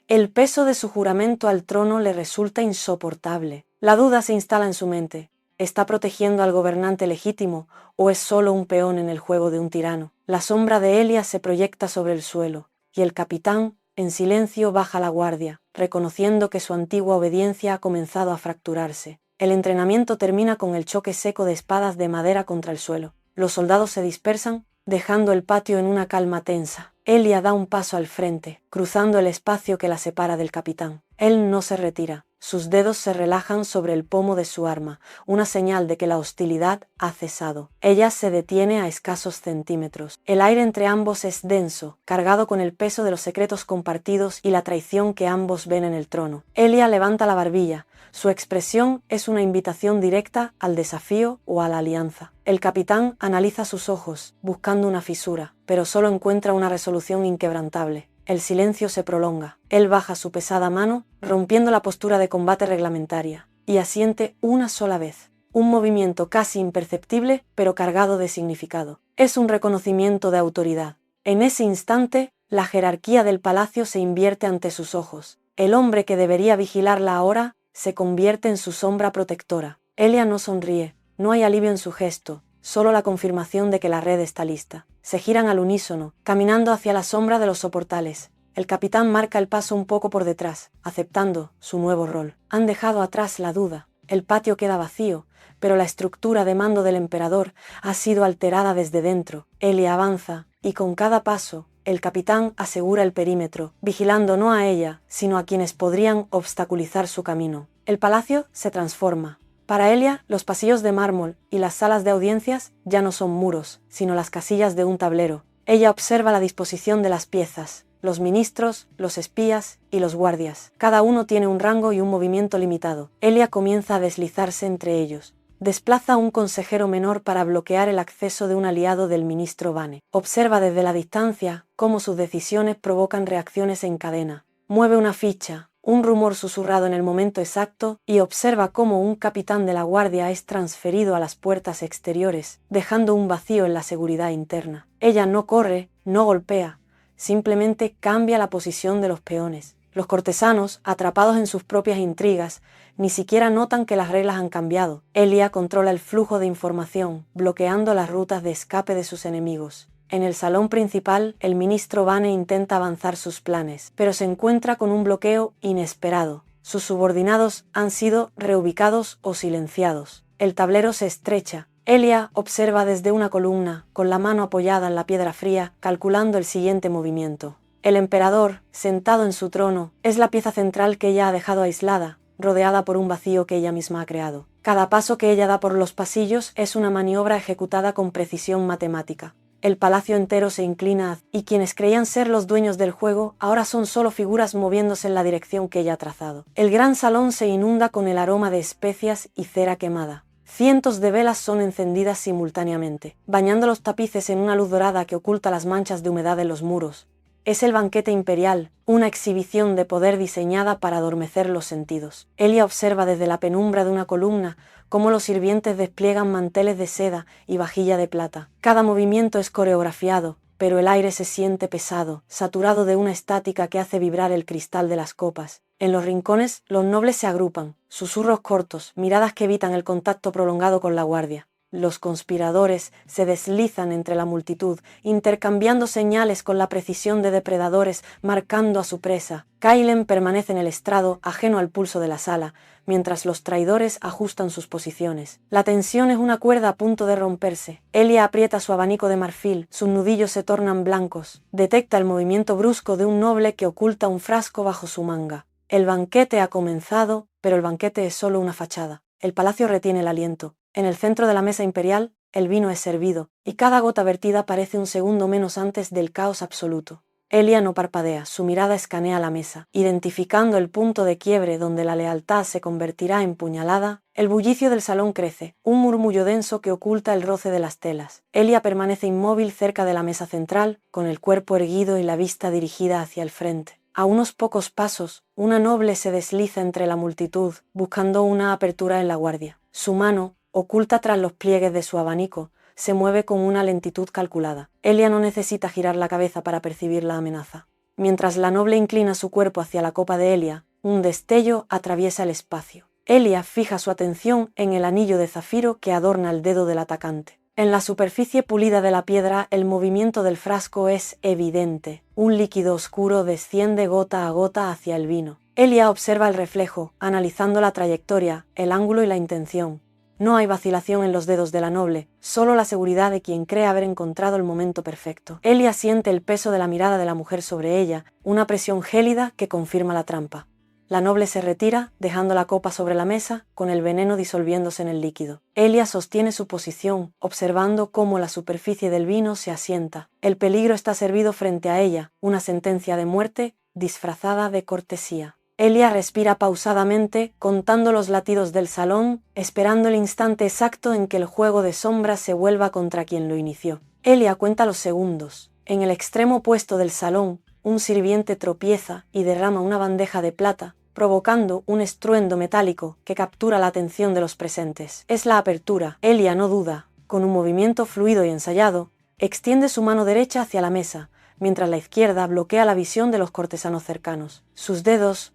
el peso de su juramento al trono le resulta insoportable. La duda se instala en su mente. ¿Está protegiendo al gobernante legítimo o es solo un peón en el juego de un tirano? La sombra de Elia se proyecta sobre el suelo, y el capitán, en silencio, baja la guardia, reconociendo que su antigua obediencia ha comenzado a fracturarse. El entrenamiento termina con el choque seco de espadas de madera contra el suelo. Los soldados se dispersan, dejando el patio en una calma tensa. Elia da un paso al frente, cruzando el espacio que la separa del capitán. Él no se retira. Sus dedos se relajan sobre el pomo de su arma, una señal de que la hostilidad ha cesado. Ella se detiene a escasos centímetros. El aire entre ambos es denso, cargado con el peso de los secretos compartidos y la traición que ambos ven en el trono. Elia levanta la barbilla. Su expresión es una invitación directa al desafío o a la alianza. El capitán analiza sus ojos, buscando una fisura, pero solo encuentra una resolución inquebrantable. El silencio se prolonga. Él baja su pesada mano, rompiendo la postura de combate reglamentaria, y asiente una sola vez. Un movimiento casi imperceptible, pero cargado de significado. Es un reconocimiento de autoridad. En ese instante, la jerarquía del palacio se invierte ante sus ojos. El hombre que debería vigilarla ahora se convierte en su sombra protectora. Elia no sonríe, no hay alivio en su gesto, solo la confirmación de que la red está lista. Se giran al unísono, caminando hacia la sombra de los soportales. El capitán marca el paso un poco por detrás, aceptando su nuevo rol. Han dejado atrás la duda. El patio queda vacío, pero la estructura de mando del emperador ha sido alterada desde dentro. Elia avanza, y con cada paso, el capitán asegura el perímetro, vigilando no a ella, sino a quienes podrían obstaculizar su camino. El palacio se transforma. Para Elia, los pasillos de mármol y las salas de audiencias ya no son muros, sino las casillas de un tablero. Ella observa la disposición de las piezas, los ministros, los espías y los guardias. Cada uno tiene un rango y un movimiento limitado. Elia comienza a deslizarse entre ellos. Desplaza a un consejero menor para bloquear el acceso de un aliado del ministro Bane. Observa desde la distancia cómo sus decisiones provocan reacciones en cadena. Mueve una ficha, un rumor susurrado en el momento exacto, y observa cómo un capitán de la guardia es transferido a las puertas exteriores, dejando un vacío en la seguridad interna. Ella no corre, no golpea, simplemente cambia la posición de los peones. Los cortesanos, atrapados en sus propias intrigas, ni siquiera notan que las reglas han cambiado. Elia controla el flujo de información, bloqueando las rutas de escape de sus enemigos. En el salón principal, el ministro Bane intenta avanzar sus planes, pero se encuentra con un bloqueo inesperado. Sus subordinados han sido reubicados o silenciados. El tablero se estrecha. Elia observa desde una columna, con la mano apoyada en la piedra fría, calculando el siguiente movimiento. El emperador, sentado en su trono, es la pieza central que ella ha dejado aislada, rodeada por un vacío que ella misma ha creado. Cada paso que ella da por los pasillos es una maniobra ejecutada con precisión matemática. El palacio entero se inclina y quienes creían ser los dueños del juego ahora son solo figuras moviéndose en la dirección que ella ha trazado. El gran salón se inunda con el aroma de especias y cera quemada. Cientos de velas son encendidas simultáneamente, bañando los tapices en una luz dorada que oculta las manchas de humedad en los muros. Es el banquete imperial, una exhibición de poder diseñada para adormecer los sentidos. Elia observa desde la penumbra de una columna cómo los sirvientes despliegan manteles de seda y vajilla de plata. Cada movimiento es coreografiado, pero el aire se siente pesado, saturado de una estática que hace vibrar el cristal de las copas. En los rincones, los nobles se agrupan, susurros cortos, miradas que evitan el contacto prolongado con la guardia. Los conspiradores se deslizan entre la multitud, intercambiando señales con la precisión de depredadores, marcando a su presa. Kailen permanece en el estrado, ajeno al pulso de la sala, mientras los traidores ajustan sus posiciones. La tensión es una cuerda a punto de romperse. Elia aprieta su abanico de marfil, sus nudillos se tornan blancos. Detecta el movimiento brusco de un noble que oculta un frasco bajo su manga. El banquete ha comenzado, pero el banquete es solo una fachada. El palacio retiene el aliento. En el centro de la mesa imperial, el vino es servido, y cada gota vertida parece un segundo menos antes del caos absoluto. Elia no parpadea, su mirada escanea la mesa, identificando el punto de quiebre donde la lealtad se convertirá en puñalada. El bullicio del salón crece, un murmullo denso que oculta el roce de las telas. Elia permanece inmóvil cerca de la mesa central, con el cuerpo erguido y la vista dirigida hacia el frente. A unos pocos pasos, una noble se desliza entre la multitud, buscando una apertura en la guardia. Su mano, oculta tras los pliegues de su abanico, se mueve con una lentitud calculada. Elia no necesita girar la cabeza para percibir la amenaza. Mientras la noble inclina su cuerpo hacia la copa de Elia, un destello atraviesa el espacio. Elia fija su atención en el anillo de zafiro que adorna el dedo del atacante. En la superficie pulida de la piedra, el movimiento del frasco es evidente. Un líquido oscuro desciende gota a gota hacia el vino. Elia observa el reflejo, analizando la trayectoria, el ángulo y la intención. No hay vacilación en los dedos de la noble, solo la seguridad de quien cree haber encontrado el momento perfecto. Elia siente el peso de la mirada de la mujer sobre ella, una presión gélida que confirma la trampa. La noble se retira, dejando la copa sobre la mesa, con el veneno disolviéndose en el líquido. Elia sostiene su posición, observando cómo la superficie del vino se asienta. El peligro está servido frente a ella, una sentencia de muerte disfrazada de cortesía. Elia respira pausadamente, contando los latidos del salón, esperando el instante exacto en que el juego de sombras se vuelva contra quien lo inició. Elia cuenta los segundos. En el extremo opuesto del salón, un sirviente tropieza y derrama una bandeja de plata, provocando un estruendo metálico que captura la atención de los presentes. Es la apertura. Elia no duda. Con un movimiento fluido y ensayado, extiende su mano derecha hacia la mesa, mientras la izquierda bloquea la visión de los cortesanos cercanos. Sus dedos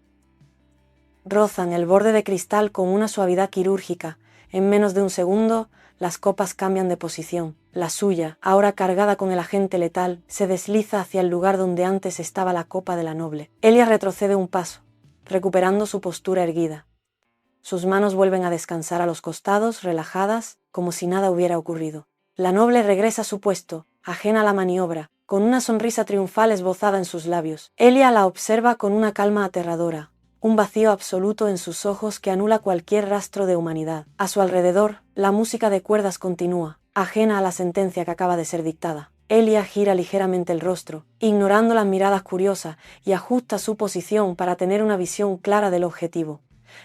rozan el borde de cristal con una suavidad quirúrgica. En menos de un segundo, las copas cambian de posición. La suya, ahora cargada con el agente letal, se desliza hacia el lugar donde antes estaba la copa de la noble. Elia retrocede un paso, recuperando su postura erguida. Sus manos vuelven a descansar a los costados, relajadas, como si nada hubiera ocurrido. La noble regresa a su puesto, ajena a la maniobra, con una sonrisa triunfal esbozada en sus labios. Elia la observa con una calma aterradora, un vacío absoluto en sus ojos que anula cualquier rastro de humanidad. A su alrededor, la música de cuerdas continúa, ajena a la sentencia que acaba de ser dictada. Elia gira ligeramente el rostro, ignorando las miradas curiosas, y ajusta su posición para tener una visión clara del objetivo.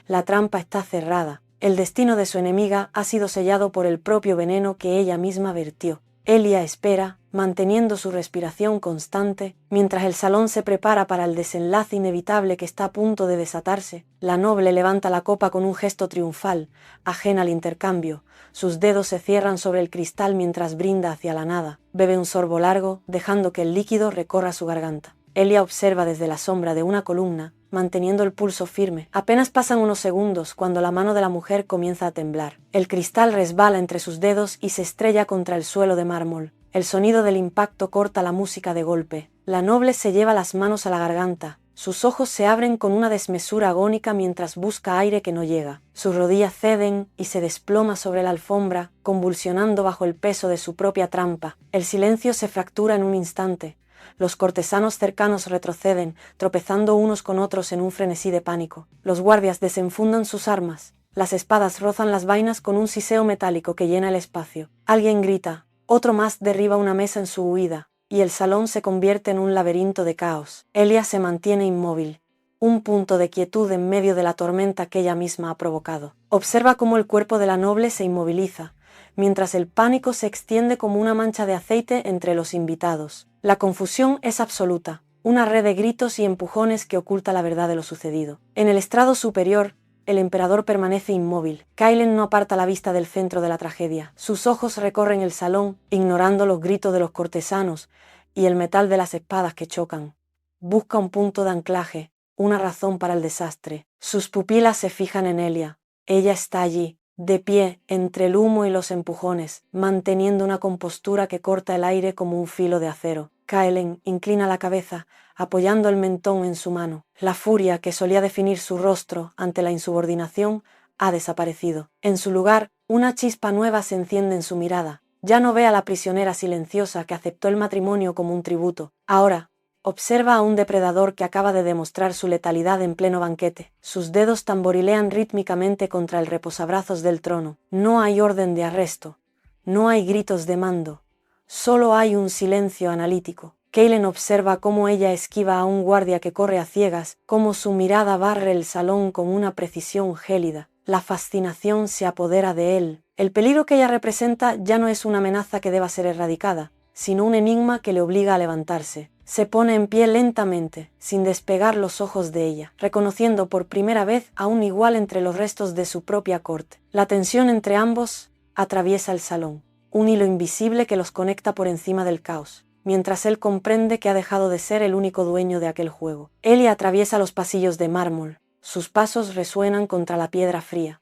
La trampa está cerrada. El destino de su enemiga ha sido sellado por el propio veneno que ella misma vertió. Elia espera, manteniendo su respiración constante, mientras el salón se prepara para el desenlace inevitable que está a punto de desatarse. La noble levanta la copa con un gesto triunfal, ajena al intercambio. Sus dedos se cierran sobre el cristal mientras brinda hacia la nada. Bebe un sorbo largo, dejando que el líquido recorra su garganta. Elia observa desde la sombra de una columna, manteniendo el pulso firme. Apenas pasan unos segundos cuando la mano de la mujer comienza a temblar. El cristal resbala entre sus dedos y se estrella contra el suelo de mármol. El sonido del impacto corta la música de golpe. La noble se lleva las manos a la garganta. Sus ojos se abren con una desmesura agónica mientras busca aire que no llega. Sus rodillas ceden y se desploma sobre la alfombra, convulsionando bajo el peso de su propia trampa. El silencio se fractura en un instante. Los cortesanos cercanos retroceden, tropezando unos con otros en un frenesí de pánico. Los guardias desenfundan sus armas. Las espadas rozan las vainas con un siseo metálico que llena el espacio. Alguien grita, otro más derriba una mesa en su huida, y el salón se convierte en un laberinto de caos. Elia se mantiene inmóvil, un punto de quietud en medio de la tormenta que ella misma ha provocado. Observa cómo el cuerpo de la noble se inmoviliza, mientras el pánico se extiende como una mancha de aceite entre los invitados. La confusión es absoluta, una red de gritos y empujones que oculta la verdad de lo sucedido. En el estrado superior, el emperador permanece inmóvil. Kaelen no aparta la vista del centro de la tragedia. Sus ojos recorren el salón, ignorando los gritos de los cortesanos y el metal de las espadas que chocan. Busca un punto de anclaje, una razón para el desastre. Sus pupilas se fijan en Elia. Ella está allí, de pie, entre el humo y los empujones, manteniendo una compostura que corta el aire como un filo de acero. Kaelen inclina la cabeza, apoyando el mentón en su mano. La furia que solía definir su rostro ante la insubordinación ha desaparecido. En su lugar, una chispa nueva se enciende en su mirada. Ya no ve a la prisionera silenciosa que aceptó el matrimonio como un tributo. Ahora, observa a un depredador que acaba de demostrar su letalidad en pleno banquete. Sus dedos tamborilean rítmicamente contra el reposabrazos del trono. No hay orden de arresto. No hay gritos de mando. Solo hay un silencio analítico. Kaelen observa cómo ella esquiva a un guardia que corre a ciegas, cómo su mirada barre el salón con una precisión gélida. La fascinación se apodera de él. El peligro que ella representa ya no es una amenaza que deba ser erradicada, sino un enigma que le obliga a levantarse. Se pone en pie lentamente, sin despegar los ojos de ella, reconociendo por primera vez a un igual entre los restos de su propia corte. La tensión entre ambos atraviesa el salón, un hilo invisible que los conecta por encima del caos, mientras él comprende que ha dejado de ser el único dueño de aquel juego. Elia atraviesa los pasillos de mármol, sus pasos resuenan contra la piedra fría.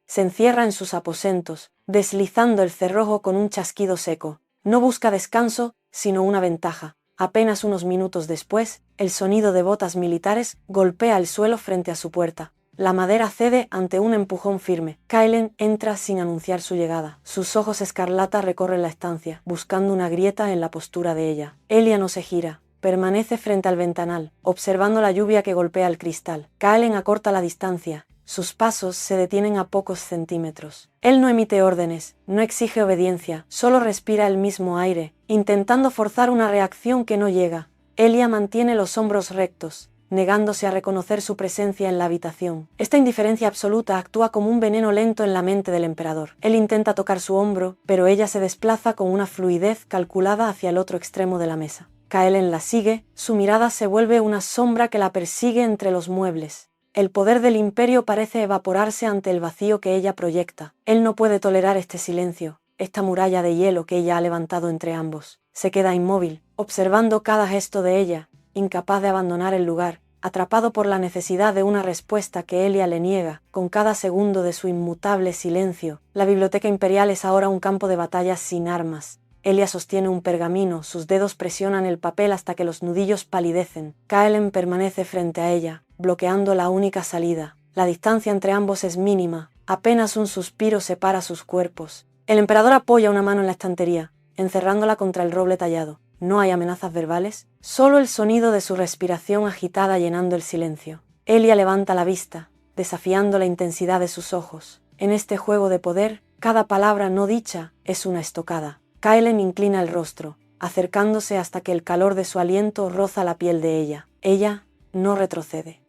Se encierra en sus aposentos, deslizando el cerrojo con un chasquido seco. No busca descanso, sino una ventaja. Apenas unos minutos después, el sonido de botas militares golpea el suelo frente a su puerta. La madera cede ante un empujón firme. Kaelen entra sin anunciar su llegada. Sus ojos escarlata recorren la estancia, buscando una grieta en la postura de ella. Elia no se gira. Permanece frente al ventanal, observando la lluvia que golpea el cristal. Kaelen acorta la distancia. Sus pasos se detienen a pocos centímetros. Él no emite órdenes, no exige obediencia, solo respira el mismo aire, intentando forzar una reacción que no llega. Elia mantiene los hombros rectos, negándose a reconocer su presencia en la habitación. Esta indiferencia absoluta actúa como un veneno lento en la mente del emperador. Él intenta tocar su hombro, pero ella se desplaza con una fluidez calculada hacia el otro extremo de la mesa. Kaelen la sigue, su mirada se vuelve una sombra que la persigue entre los muebles. El poder del imperio parece evaporarse ante el vacío que ella proyecta. Él no puede tolerar este silencio, esta muralla de hielo que ella ha levantado entre ambos. Se queda inmóvil, observando cada gesto de ella, incapaz de abandonar el lugar, atrapado por la necesidad de una respuesta que Elia le niega, con cada segundo de su inmutable silencio. La biblioteca imperial es ahora un campo de batalla sin armas. Elia sostiene un pergamino, sus dedos presionan el papel hasta que los nudillos palidecen. Kaelen permanece frente a ella, bloqueando la única salida. La distancia entre ambos es mínima, apenas un suspiro separa sus cuerpos. El emperador apoya una mano en la estantería, encerrándola contra el roble tallado. No hay amenazas verbales, solo el sonido de su respiración agitada llenando el silencio. Elia levanta la vista, desafiando la intensidad de sus ojos. En este juego de poder, cada palabra no dicha es una estocada. Kaelen inclina el rostro, acercándose hasta que el calor de su aliento roza la piel de ella. Ella no retrocede.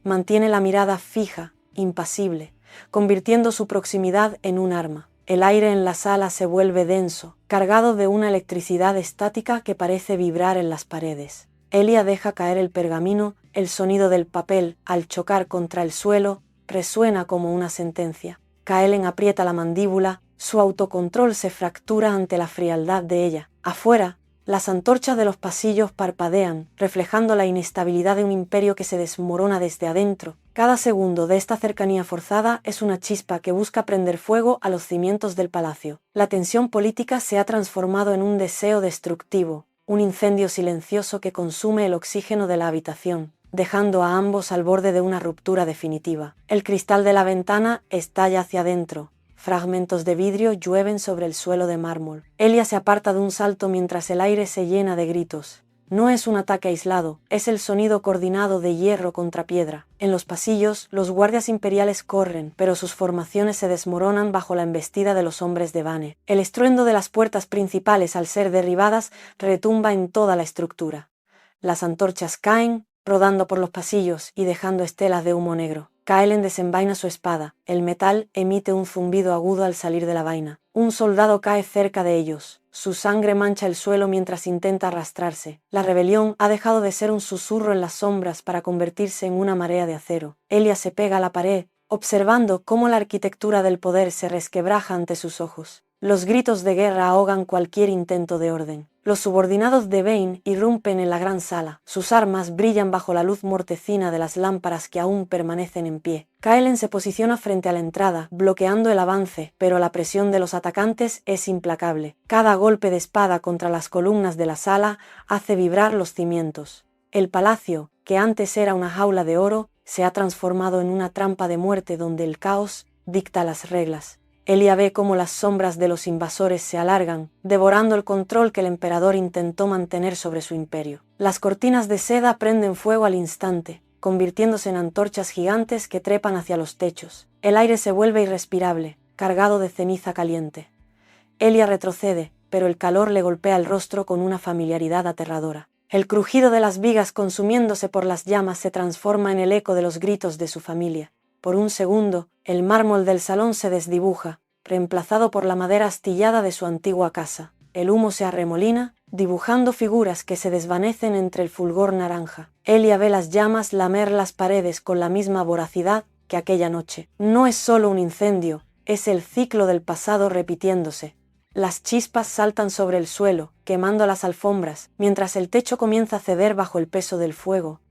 Mantiene la mirada fija, impasible, convirtiendo su proximidad en un arma. El aire en la sala se vuelve denso, cargado de una electricidad estática que parece vibrar en las paredes. Elia deja caer el pergamino, el sonido del papel, al chocar contra el suelo, resuena como una sentencia. Kaelen aprieta la mandíbula, su autocontrol se fractura ante la frialdad de ella. Afuera, las antorchas de los pasillos parpadean, reflejando la inestabilidad de un imperio que se desmorona desde adentro. Cada segundo de esta cercanía forzada es una chispa que busca prender fuego a los cimientos del palacio. La tensión política se ha transformado en un deseo destructivo, un incendio silencioso que consume el oxígeno de la habitación, dejando a ambos al borde de una ruptura definitiva. El cristal de la ventana estalla hacia adentro. Fragmentos de vidrio llueven sobre el suelo de mármol. Elia se aparta de un salto mientras el aire se llena de gritos. No es un ataque aislado, es el sonido coordinado de hierro contra piedra. En los pasillos, los guardias imperiales corren, pero sus formaciones se desmoronan bajo la embestida de los hombres de Bane. El estruendo de las puertas principales al ser derribadas retumba en toda la estructura. Las antorchas caen, rodando por los pasillos y dejando estelas de humo negro. Kaelen desenvaina su espada. El metal emite un zumbido agudo al salir de la vaina. Un soldado cae cerca de ellos. Su sangre mancha el suelo mientras intenta arrastrarse. La rebelión ha dejado de ser un susurro en las sombras para convertirse en una marea de acero. Elia se pega a la pared, observando cómo la arquitectura del poder se resquebraja ante sus ojos. Los gritos de guerra ahogan cualquier intento de orden. Los subordinados de Vayne irrumpen en la gran sala. Sus armas brillan bajo la luz mortecina de las lámparas que aún permanecen en pie. Kaelen se posiciona frente a la entrada, bloqueando el avance, pero la presión de los atacantes es implacable. Cada golpe de espada contra las columnas de la sala hace vibrar los cimientos. El palacio, que antes era una jaula de oro, se ha transformado en una trampa de muerte donde el caos dicta las reglas. Elia ve cómo las sombras de los invasores se alargan, devorando el control que el emperador intentó mantener sobre su imperio. Las cortinas de seda prenden fuego al instante, convirtiéndose en antorchas gigantes que trepan hacia los techos. El aire se vuelve irrespirable, cargado de ceniza caliente. Elia retrocede, pero el calor le golpea el rostro con una familiaridad aterradora. El crujido de las vigas consumiéndose por las llamas se transforma en el eco de los gritos de su familia. Por un segundo, el mármol del salón se desdibuja, reemplazado por la madera astillada de su antigua casa. El humo se arremolina, dibujando figuras que se desvanecen entre el fulgor naranja. Elia ve las llamas lamer las paredes con la misma voracidad que aquella noche. No es solo un incendio, es el ciclo del pasado repitiéndose. Las chispas saltan sobre el suelo, quemando las alfombras, mientras el techo comienza a ceder bajo el peso del fuego.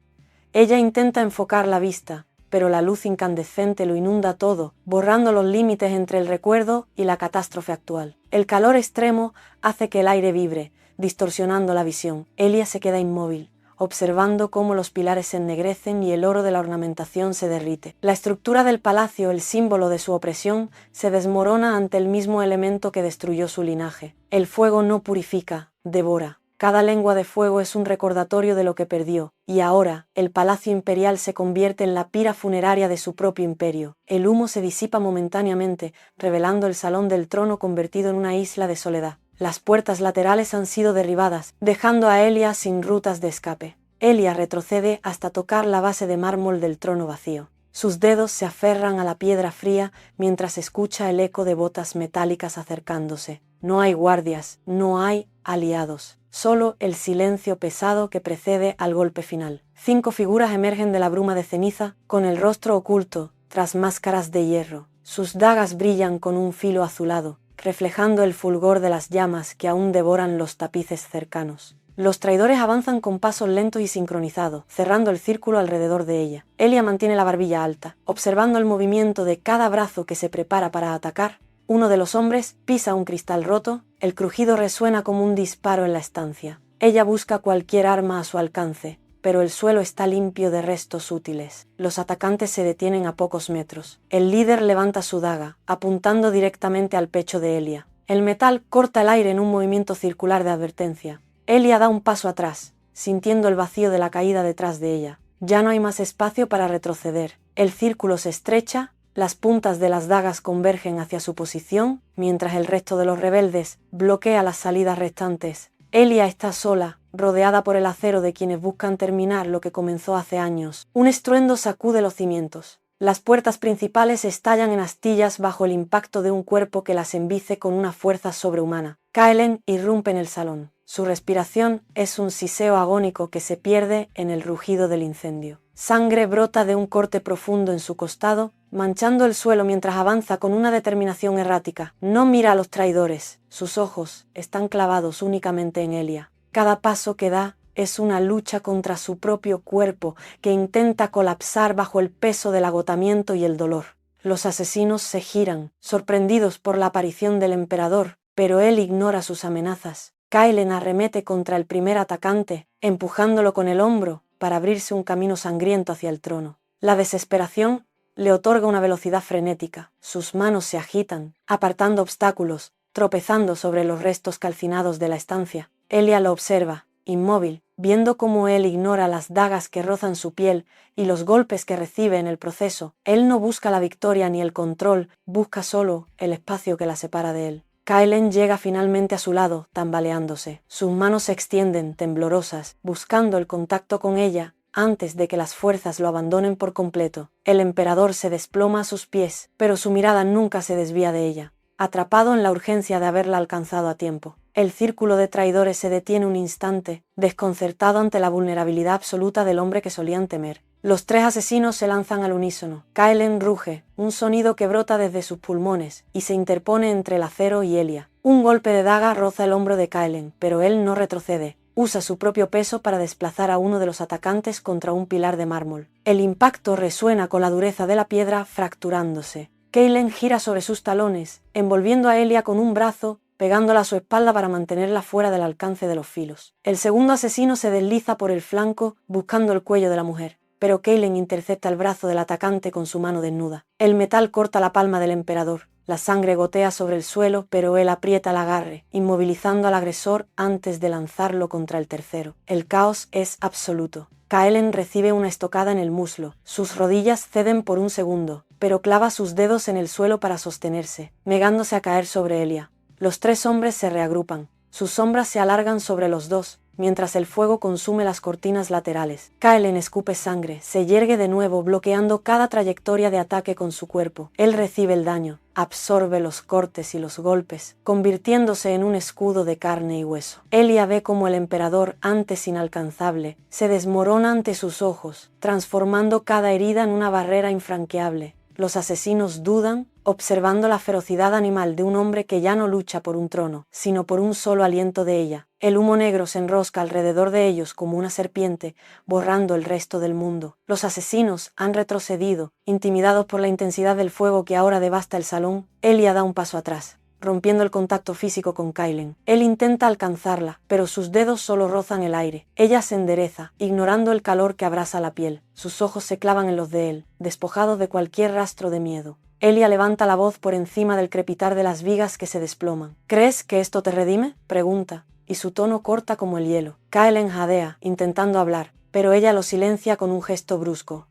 Ella intenta enfocar la vista, pero la luz incandescente lo inunda todo, borrando los límites entre el recuerdo y la catástrofe actual. El calor extremo hace que el aire vibre, distorsionando la visión. Elia se queda inmóvil, observando cómo los pilares se ennegrecen y el oro de la ornamentación se derrite. La estructura del palacio, el símbolo de su opresión, se desmorona ante el mismo elemento que destruyó su linaje. El fuego no purifica, devora. Cada lengua de fuego es un recordatorio de lo que perdió, y ahora, el palacio imperial se convierte en la pira funeraria de su propio imperio. El humo se disipa momentáneamente, revelando el salón del trono convertido en una isla de soledad. Las puertas laterales han sido derribadas, dejando a Elia sin rutas de escape. Elia retrocede hasta tocar la base de mármol del trono vacío. Sus dedos se aferran a la piedra fría mientras escucha el eco de botas metálicas acercándose. No hay guardias, no hay aliados. Solo el silencio pesado que precede al golpe final. 5 figuras emergen de la bruma de ceniza, con el rostro oculto, tras máscaras de hierro. Sus dagas brillan con un filo azulado, reflejando el fulgor de las llamas que aún devoran los tapices cercanos. Los traidores avanzan con pasos lentos y sincronizados, cerrando el círculo alrededor de ella. Elia mantiene la barbilla alta, observando el movimiento de cada brazo que se prepara para atacar. Uno de los hombres pisa un cristal roto, el crujido resuena como un disparo en la estancia. Ella busca cualquier arma a su alcance, pero el suelo está limpio de restos útiles. Los atacantes se detienen a pocos metros. El líder levanta su daga, apuntando directamente al pecho de Elia. El metal corta el aire en un movimiento circular de advertencia. Elia da un paso atrás, sintiendo el vacío de la caída detrás de ella. Ya no hay más espacio para retroceder. El círculo se estrecha. Las puntas de las dagas convergen hacia su posición, mientras el resto de los rebeldes bloquea las salidas restantes. Elia está sola, rodeada por el acero de quienes buscan terminar lo que comenzó hace años. Un estruendo sacude los cimientos. Las puertas principales estallan en astillas bajo el impacto de un cuerpo que las embice con una fuerza sobrehumana. Kaelen irrumpe en el salón. Su respiración es un siseo agónico que se pierde en el rugido del incendio. Sangre brota de un corte profundo en su costado, manchando el suelo mientras avanza con una determinación errática. No mira a los traidores, sus ojos están clavados únicamente en Elia. Cada paso que da es una lucha contra su propio cuerpo que intenta colapsar bajo el peso del agotamiento y el dolor. Los asesinos se giran, sorprendidos por la aparición del emperador, pero él ignora sus amenazas. Kaelen arremete contra el primer atacante, empujándolo con el hombro para abrirse un camino sangriento hacia el trono. La desesperación le otorga una velocidad frenética. Sus manos se agitan, apartando obstáculos, tropezando sobre los restos calcinados de la estancia. Elia lo observa, inmóvil, viendo cómo él ignora las dagas que rozan su piel y los golpes que recibe en el proceso. Él no busca la victoria ni el control, busca solo el espacio que la separa de él. Kaelen llega finalmente a su lado, tambaleándose. Sus manos se extienden, temblorosas, buscando el contacto con ella, antes de que las fuerzas lo abandonen por completo. El emperador se desploma a sus pies, pero su mirada nunca se desvía de ella, atrapado en la urgencia de haberla alcanzado a tiempo. El círculo de traidores se detiene un instante, desconcertado ante la vulnerabilidad absoluta del hombre que solían temer. Los tres asesinos se lanzan al unísono. Kaelen ruge, un sonido que brota desde sus pulmones, y se interpone entre el acero y Elia. Un golpe de daga roza el hombro de Kaelen, pero él no retrocede. Usa su propio peso para desplazar a uno de los atacantes contra un pilar de mármol. El impacto resuena con la dureza de la piedra fracturándose. Kaelen gira sobre sus talones, envolviendo a Elia con un brazo, pegándola a su espalda para mantenerla fuera del alcance de los filos. El segundo asesino se desliza por el flanco, buscando el cuello de la mujer, pero Kaelen intercepta el brazo del atacante con su mano desnuda. El metal corta la palma del emperador. La sangre gotea sobre el suelo, pero él aprieta el agarre, inmovilizando al agresor antes de lanzarlo contra el tercero. El caos es absoluto. Kaelen recibe una estocada en el muslo. Sus rodillas ceden por un segundo, pero clava sus dedos en el suelo para sostenerse, negándose a caer sobre Elia. Los tres hombres se reagrupan. Sus sombras se alargan sobre los dos, mientras el fuego consume las cortinas laterales. Kaelen escupe sangre, se yergue de nuevo, bloqueando cada trayectoria de ataque con su cuerpo. Él recibe el daño, absorbe los cortes y los golpes, convirtiéndose en un escudo de carne y hueso. Elia ve como el emperador, antes inalcanzable, se desmorona ante sus ojos, transformando cada herida en una barrera infranqueable. Los asesinos dudan, observando la ferocidad animal de un hombre que ya no lucha por un trono, sino por un solo aliento de ella. El humo negro se enrosca alrededor de ellos como una serpiente, borrando el resto del mundo. Los asesinos han retrocedido, intimidados por la intensidad del fuego que ahora devasta el salón. Elia da un paso atrás, rompiendo el contacto físico con Kaelen. Él intenta alcanzarla, pero sus dedos solo rozan el aire. Ella se endereza, ignorando el calor que abrasa la piel. Sus ojos se clavan en los de él, despojados de cualquier rastro de miedo. Elia levanta la voz por encima del crepitar de las vigas que se desploman. ¿Crees que esto te redime?, pregunta, y su tono corta como el hielo. Kaelen jadea, intentando hablar, pero ella lo silencia con un gesto brusco.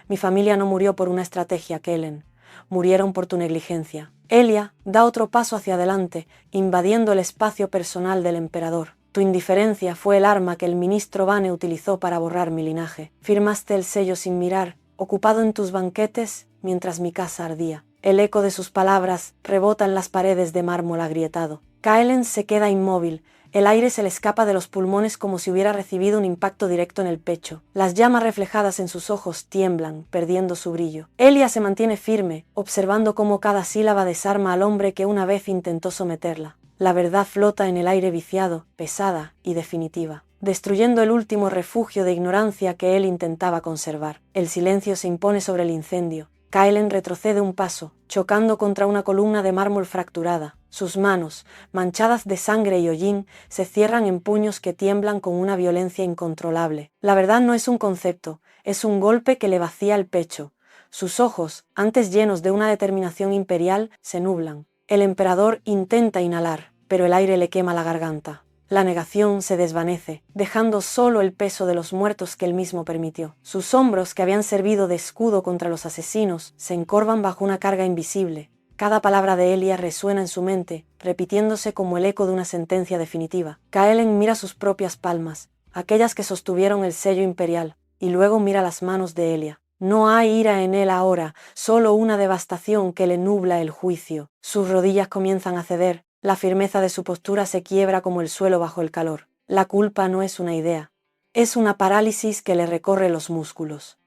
Mi familia no murió por una estrategia, Kaelen. Murieron por tu negligencia. Elia da otro paso hacia adelante, invadiendo el espacio personal del emperador. Tu indiferencia fue el arma que el ministro Bane utilizó para borrar mi linaje. Firmaste el sello sin mirar, ocupado en tus banquetes, mientras mi casa ardía. El eco de sus palabras rebota en las paredes de mármol agrietado. Kaelen se queda inmóvil. El aire se le escapa de los pulmones como si hubiera recibido un impacto directo en el pecho. Las llamas reflejadas en sus ojos tiemblan, perdiendo su brillo. Elia se mantiene firme, observando cómo cada sílaba desarma al hombre que una vez intentó someterla. La verdad flota en el aire viciado, pesada y definitiva, destruyendo el último refugio de ignorancia que él intentaba conservar. El silencio se impone sobre el incendio. Kaelen retrocede un paso, chocando contra una columna de mármol fracturada. Sus manos, manchadas de sangre y hollín, se cierran en puños que tiemblan con una violencia incontrolable. La verdad no es un concepto, es un golpe que le vacía el pecho. Sus ojos, antes llenos de una determinación imperial, se nublan. El emperador intenta inhalar, pero el aire le quema la garganta. La negación se desvanece, dejando solo el peso de los muertos que él mismo permitió. Sus hombros, que habían servido de escudo contra los asesinos, se encorvan bajo una carga invisible. Cada palabra de Elia resuena en su mente, repitiéndose como el eco de una sentencia definitiva. Kaelen mira sus propias palmas, aquellas que sostuvieron el sello imperial, y luego mira las manos de Elia. No hay ira en él ahora, solo una devastación que le nubla el juicio. Sus rodillas comienzan a ceder. La firmeza de su postura se quiebra como el suelo bajo el calor. La culpa no es una idea, es una parálisis que le recorre los músculos.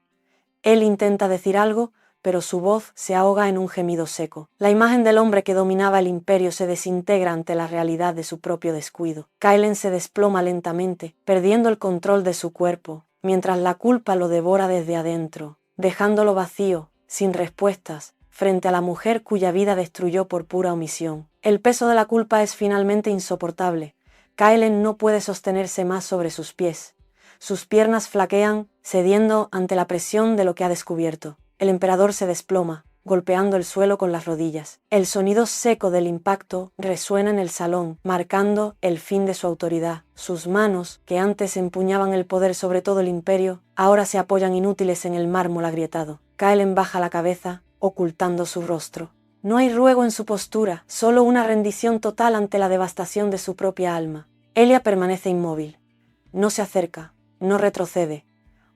Él intenta decir algo, pero su voz se ahoga en un gemido seco. La imagen del hombre que dominaba el imperio se desintegra ante la realidad de su propio descuido. Kaelen se desploma lentamente, perdiendo el control de su cuerpo, mientras la culpa lo devora desde adentro, dejándolo vacío, sin respuestas, frente a la mujer cuya vida destruyó por pura omisión. El peso de la culpa es finalmente insoportable. Kaelen no puede sostenerse más sobre sus pies. Sus piernas flaquean, cediendo ante la presión de lo que ha descubierto. El emperador se desploma, golpeando el suelo con las rodillas. El sonido seco del impacto resuena en el salón, marcando el fin de su autoridad. Sus manos, que antes empuñaban el poder sobre todo el imperio, ahora se apoyan inútiles en el mármol agrietado. Kaelen baja la cabeza, ocultando su rostro. No hay ruego en su postura, solo una rendición total ante la devastación de su propia alma. Elia permanece inmóvil. No se acerca, no retrocede.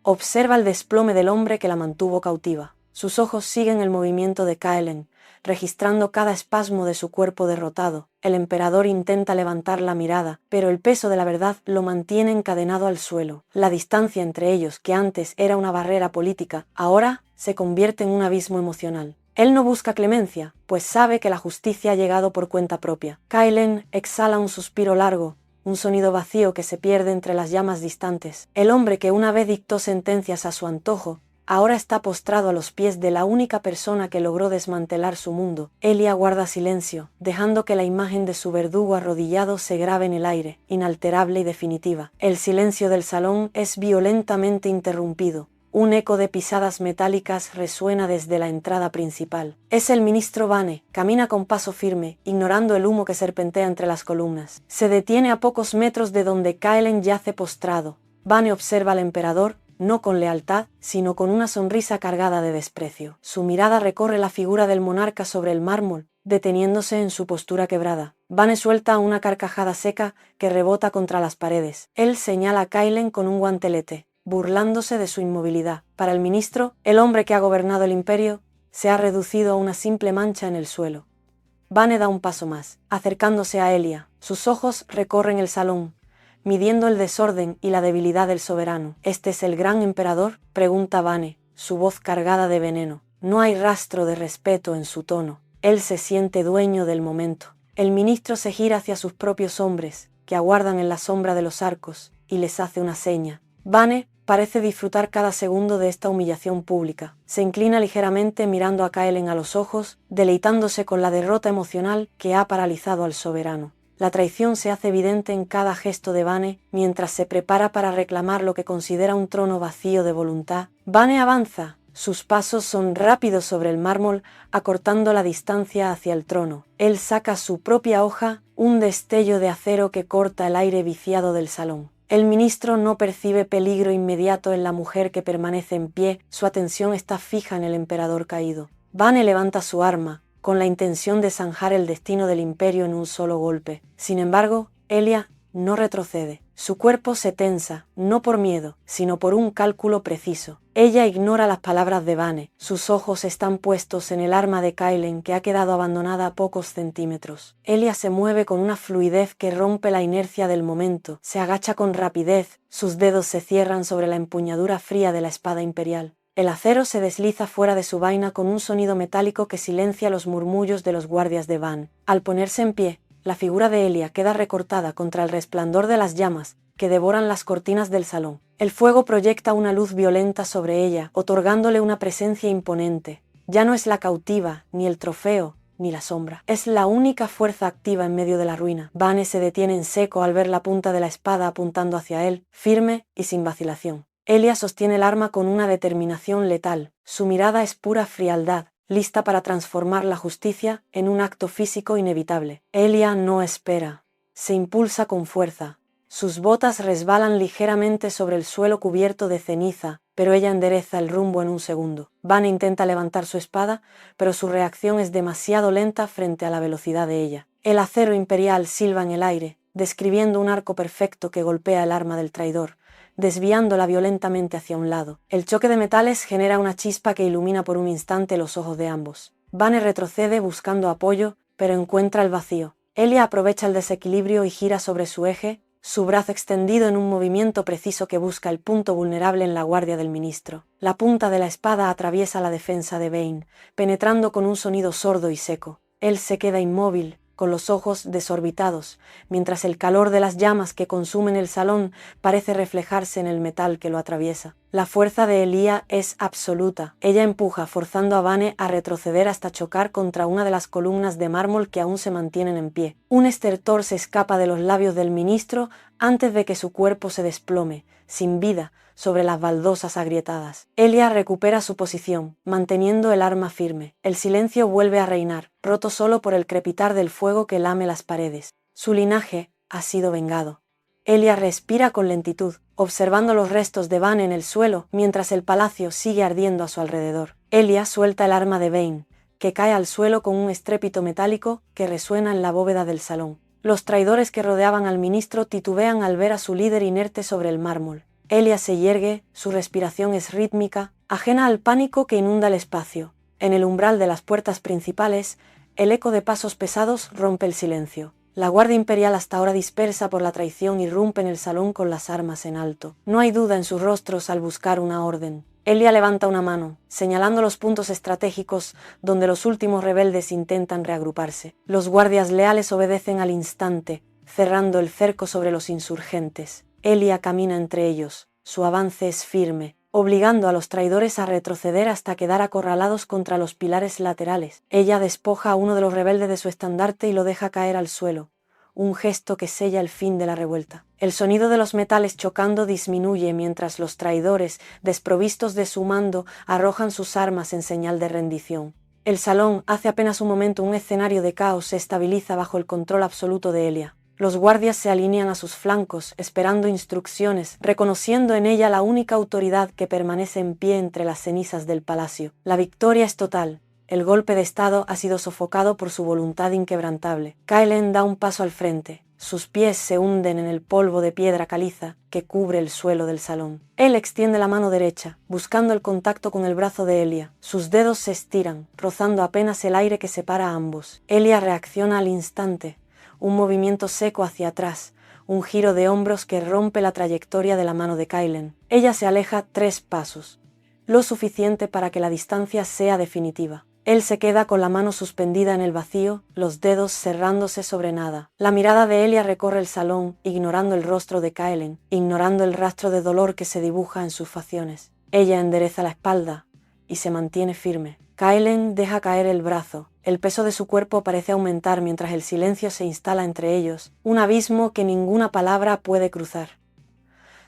Observa el desplome del hombre que la mantuvo cautiva. Sus ojos siguen el movimiento de Kaelen, registrando cada espasmo de su cuerpo derrotado. El emperador intenta levantar la mirada, pero el peso de la verdad lo mantiene encadenado al suelo. La distancia entre ellos, que antes era una barrera política, ahora se convierte en un abismo emocional. Él no busca clemencia, pues sabe que la justicia ha llegado por cuenta propia. Kaelen exhala un suspiro largo, un sonido vacío que se pierde entre las llamas distantes. El hombre que una vez dictó sentencias a su antojo, ahora está postrado a los pies de la única persona que logró desmantelar su mundo. Elia guarda silencio, dejando que la imagen de su verdugo arrodillado se grabe en el aire, inalterable y definitiva. El silencio del salón es violentamente interrumpido. Un eco de pisadas metálicas resuena desde la entrada principal. Es el ministro Vane, camina con paso firme, ignorando el humo que serpentea entre las columnas. Se detiene a pocos metros de donde Kaelen yace postrado. Vane observa al emperador, no con lealtad, sino con una sonrisa cargada de desprecio. Su mirada recorre la figura del monarca sobre el mármol, deteniéndose en su postura quebrada. Vane suelta una carcajada seca que rebota contra las paredes. Él señala a Kaelen con un guantelete, burlándose de su inmovilidad. Para el ministro, el hombre que ha gobernado el imperio, se ha reducido a una simple mancha en el suelo. Vane da un paso más, acercándose a Elia. Sus ojos recorren el salón, midiendo el desorden y la debilidad del soberano. ¿Este es el gran emperador?, pregunta Vane, su voz cargada de veneno. No hay rastro de respeto en su tono. Él se siente dueño del momento. El ministro se gira hacia sus propios hombres, que aguardan en la sombra de los arcos, y les hace una seña. Vane parece disfrutar cada segundo de esta humillación pública. Se inclina ligeramente mirando a Kaelen a los ojos, deleitándose con la derrota emocional que ha paralizado al soberano. La traición se hace evidente en cada gesto de Vane mientras se prepara para reclamar lo que considera un trono vacío de voluntad. Vane avanza. Sus pasos son rápidos sobre el mármol, acortando la distancia hacia el trono. Él saca su propia hoja, un destello de acero que corta el aire viciado del salón. El ministro no percibe peligro inmediato en la mujer que permanece en pie, su atención está fija en el emperador caído. Vane levanta su arma, con la intención de zanjar el destino del imperio en un solo golpe. Sin embargo, Elia no retrocede. Su cuerpo se tensa, no por miedo, sino por un cálculo preciso. Ella ignora las palabras de Vane. Sus ojos están puestos en el arma de Kaelen que ha quedado abandonada a pocos centímetros. Elia se mueve con una fluidez que rompe la inercia del momento. Se agacha con rapidez, sus dedos se cierran sobre la empuñadura fría de la espada imperial. El acero se desliza fuera de su vaina con un sonido metálico que silencia los murmullos de los guardias de Van. Al ponerse en pie, la figura de Elia queda recortada contra el resplandor de las llamas que devoran las cortinas del salón. El fuego proyecta una luz violenta sobre ella, otorgándole una presencia imponente. Ya no es la cautiva, ni el trofeo, ni la sombra. Es la única fuerza activa en medio de la ruina. Vane se detiene en seco al ver la punta de la espada apuntando hacia él, firme y sin vacilación. Elia sostiene el arma con una determinación letal. Su mirada es pura frialdad, lista para transformar la justicia en un acto físico inevitable. Elia no espera. Se impulsa con fuerza. Sus botas resbalan ligeramente sobre el suelo cubierto de ceniza, pero ella endereza el rumbo en un segundo. Vane intenta levantar su espada, pero su reacción es demasiado lenta frente a la velocidad de ella. El acero imperial silba en el aire, describiendo un arco perfecto que golpea el arma del traidor, desviándola violentamente hacia un lado. El choque de metales genera una chispa que ilumina por un instante los ojos de ambos. Vane retrocede buscando apoyo, pero encuentra el vacío. Elia aprovecha el desequilibrio y gira sobre su eje, su brazo extendido en un movimiento preciso que busca el punto vulnerable en la guardia del ministro. La punta de la espada atraviesa la defensa de Vane, penetrando con un sonido sordo y seco. Él se queda inmóvil, con los ojos desorbitados, mientras el calor de las llamas que consumen el salón parece reflejarse en el metal que lo atraviesa. La fuerza de Elia es absoluta. Ella empuja, forzando a Vane a retroceder hasta chocar contra una de las columnas de mármol que aún se mantienen en pie. Un estertor se escapa de los labios del ministro antes de que su cuerpo se desplome, sin vida, sobre las baldosas agrietadas. Elia recupera su posición, manteniendo el arma firme. El silencio vuelve a reinar, roto solo por el crepitar del fuego que lame las paredes. Su linaje ha sido vengado. Elia respira con lentitud, observando los restos de Vane en el suelo mientras el palacio sigue ardiendo a su alrededor. Elia suelta el arma de Vane, que cae al suelo con un estrépito metálico que resuena en la bóveda del salón. Los traidores que rodeaban al ministro titubean al ver a su líder inerte sobre el mármol. Elia se yergue, su respiración es rítmica, ajena al pánico que inunda el espacio. En el umbral de las puertas principales, el eco de pasos pesados rompe el silencio. La Guardia Imperial, hasta ahora dispersa por la traición, irrumpe en el salón con las armas en alto. No hay duda en sus rostros al buscar una orden. Elia levanta una mano, señalando los puntos estratégicos donde los últimos rebeldes intentan reagruparse. Los guardias leales obedecen al instante, cerrando el cerco sobre los insurgentes. Elia camina entre ellos. Su avance es firme, obligando a los traidores a retroceder hasta quedar acorralados contra los pilares laterales. Ella despoja a uno de los rebeldes de su estandarte y lo deja caer al suelo, un gesto que sella el fin de la revuelta. El sonido de los metales chocando disminuye mientras los traidores, desprovistos de su mando, arrojan sus armas en señal de rendición. El salón, hace apenas un momento un escenario de caos, se estabiliza bajo el control absoluto de Elia. Los guardias se alinean a sus flancos, esperando instrucciones, reconociendo en ella la única autoridad que permanece en pie entre las cenizas del palacio. La victoria es total. El golpe de estado ha sido sofocado por su voluntad inquebrantable. Kaelen da un paso al frente. Sus pies se hunden en el polvo de piedra caliza que cubre el suelo del salón. Él extiende la mano derecha, buscando el contacto con el brazo de Elia. Sus dedos se estiran, rozando apenas el aire que separa a ambos. Elia reacciona al instante. Un movimiento seco hacia atrás, un giro de hombros que rompe la trayectoria de la mano de Kaelen. Ella se aleja 3 pasos, lo suficiente para que la distancia sea definitiva. Él se queda con la mano suspendida en el vacío, los dedos cerrándose sobre nada. La mirada de Elia recorre el salón, ignorando el rostro de Kaelen, ignorando el rastro de dolor que se dibuja en sus facciones. Ella endereza la espalda y se mantiene firme. Kaelen deja caer el brazo. El peso de su cuerpo parece aumentar mientras el silencio se instala entre ellos, un abismo que ninguna palabra puede cruzar.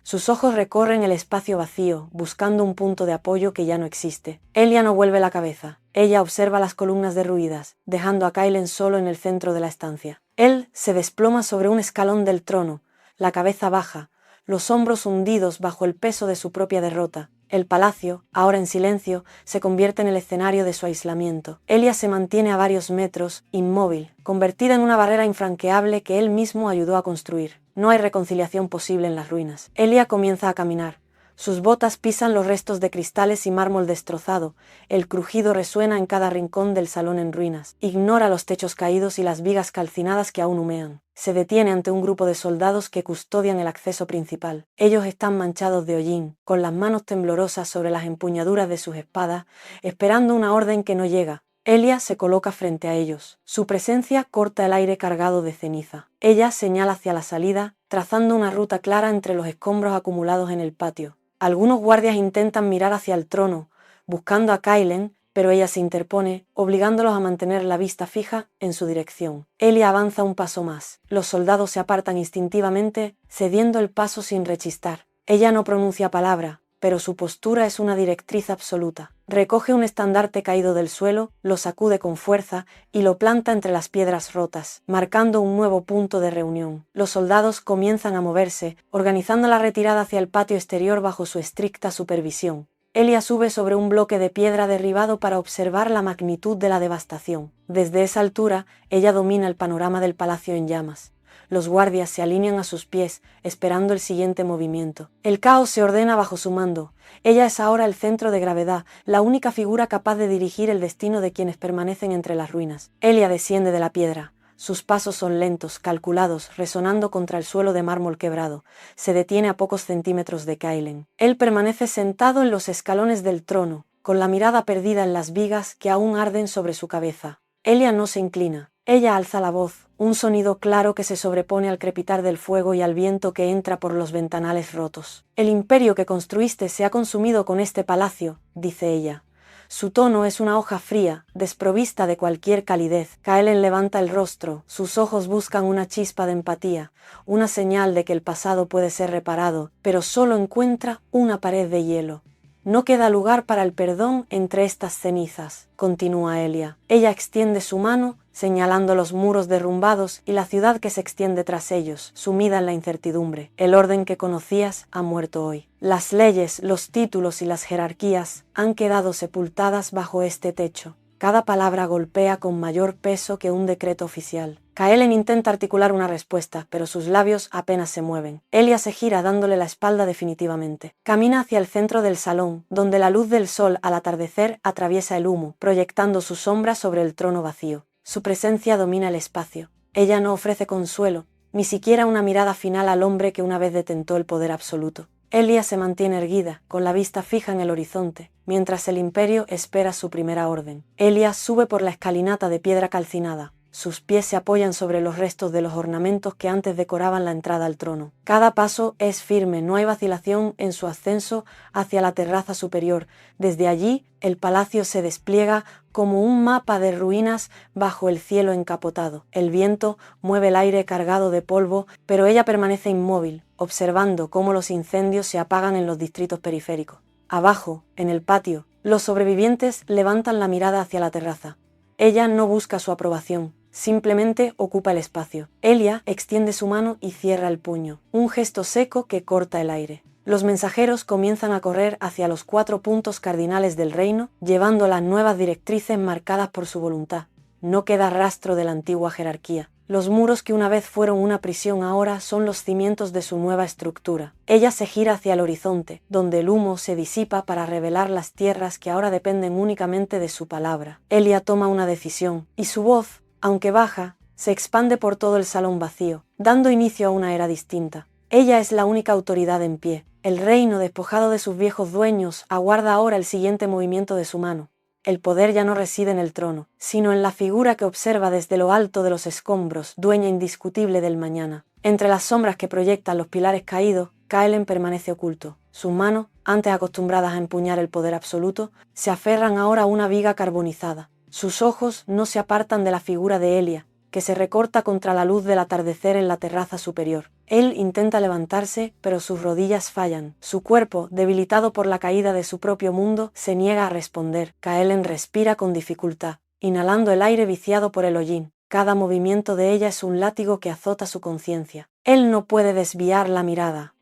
Sus ojos recorren el espacio vacío, buscando un punto de apoyo que ya no existe. Elia no vuelve la cabeza. Ella observa las columnas derruidas, dejando a Kaelen solo en el centro de la estancia. Él se desploma sobre un escalón del trono, la cabeza baja, los hombros hundidos bajo el peso de su propia derrota. El palacio, ahora en silencio, se convierte en el escenario de su aislamiento. Elia se mantiene a varios metros, inmóvil, convertida en una barrera infranqueable que él mismo ayudó a construir. No hay reconciliación posible en las ruinas. Elia comienza a caminar. Sus botas pisan los restos de cristales y mármol destrozado. El crujido resuena en cada rincón del salón en ruinas. Ignora los techos caídos y las vigas calcinadas que aún humean. Se detiene ante un grupo de soldados que custodian el acceso principal. Ellos están manchados de hollín, con las manos temblorosas sobre las empuñaduras de sus espadas, esperando una orden que no llega. Elia se coloca frente a ellos. Su presencia corta el aire cargado de ceniza. Ella señala hacia la salida, trazando una ruta clara entre los escombros acumulados en el patio. Algunos guardias intentan mirar hacia el trono, buscando a Kaelen, pero ella se interpone, obligándolos a mantener la vista fija en su dirección. Elia avanza un paso más. Los soldados se apartan instintivamente, cediendo el paso sin rechistar. Ella no pronuncia palabra, pero su postura es una directriz absoluta. Recoge un estandarte caído del suelo, lo sacude con fuerza y lo planta entre las piedras rotas, marcando un nuevo punto de reunión. Los soldados comienzan a moverse, organizando la retirada hacia el patio exterior bajo su estricta supervisión. Elia sube sobre un bloque de piedra derribado para observar la magnitud de la devastación. Desde esa altura, ella domina el panorama del palacio en llamas. Los guardias se alinean a sus pies, esperando el siguiente movimiento. El caos se ordena bajo su mando. Ella es ahora el centro de gravedad, la única figura capaz de dirigir el destino de quienes permanecen entre las ruinas. Elia desciende de la piedra. Sus pasos son lentos, calculados, resonando contra el suelo de mármol quebrado. Se detiene a pocos centímetros de Kaelen. Él permanece sentado en los escalones del trono, con la mirada perdida en las vigas que aún arden sobre su cabeza. Elia no se inclina. Ella alza la voz, un sonido claro que se sobrepone al crepitar del fuego y al viento que entra por los ventanales rotos. El imperio que construiste se ha consumido con este palacio, dice ella. Su tono es una hoja fría, desprovista de cualquier calidez. Kaelen levanta el rostro, sus ojos buscan una chispa de empatía, una señal de que el pasado puede ser reparado, pero solo encuentra una pared de hielo. No queda lugar para el perdón entre estas cenizas, continúa Elia. Ella extiende su mano, señalando los muros derrumbados y la ciudad que se extiende tras ellos, sumida en la incertidumbre. El orden que conocías ha muerto hoy. Las leyes, los títulos y las jerarquías han quedado sepultadas bajo este techo. Cada palabra golpea con mayor peso que un decreto oficial. Kaelen intenta articular una respuesta, pero sus labios apenas se mueven. Elia se gira dándole la espalda definitivamente. Camina hacia el centro del salón, donde la luz del sol al atardecer atraviesa el humo, proyectando su sombra sobre el trono vacío. Su presencia domina el espacio. Ella no ofrece consuelo, ni siquiera una mirada final al hombre que una vez detentó el poder absoluto. Elia se mantiene erguida, con la vista fija en el horizonte, mientras el imperio espera su primera orden. Elia sube por la escalinata de piedra calcinada. Sus pies se apoyan sobre los restos de los ornamentos que antes decoraban la entrada al trono. Cada paso es firme, no hay vacilación en su ascenso hacia la terraza superior. Desde allí, el palacio se despliega como un mapa de ruinas bajo el cielo encapotado. El viento mueve el aire cargado de polvo, pero ella permanece inmóvil, observando cómo los incendios se apagan en los distritos periféricos. Abajo, en el patio, los sobrevivientes levantan la mirada hacia la terraza. Ella no busca su aprobación. Simplemente ocupa el espacio. Elia extiende su mano y cierra el puño, un gesto seco que corta el aire. Los mensajeros comienzan a correr hacia los 4 puntos cardinales del reino, llevando las nuevas directrices marcadas por su voluntad. No queda rastro de la antigua jerarquía. Los muros que una vez fueron una prisión ahora son los cimientos de su nueva estructura. Ella se gira hacia el horizonte, donde el humo se disipa para revelar las tierras que ahora dependen únicamente de su palabra. Elia toma una decisión, y su voz, aunque baja, se expande por todo el salón vacío, dando inicio a una era distinta. Ella es la única autoridad en pie. El reino, despojado de sus viejos dueños, aguarda ahora el siguiente movimiento de su mano. El poder ya no reside en el trono, sino en la figura que observa desde lo alto de los escombros, dueña indiscutible del mañana. Entre las sombras que proyectan los pilares caídos, Kaelen permanece oculto. Sus manos, antes acostumbradas a empuñar el poder absoluto, se aferran ahora a una viga carbonizada. Sus ojos no se apartan de la figura de Elia, que se recorta contra la luz del atardecer en la terraza superior. Él intenta levantarse, pero sus rodillas fallan. Su cuerpo, debilitado por la caída de su propio mundo, se niega a responder. Kaelen respira con dificultad, inhalando el aire viciado por el hollín. Cada movimiento de ella es un látigo que azota su conciencia. Él no puede desviar la mirada.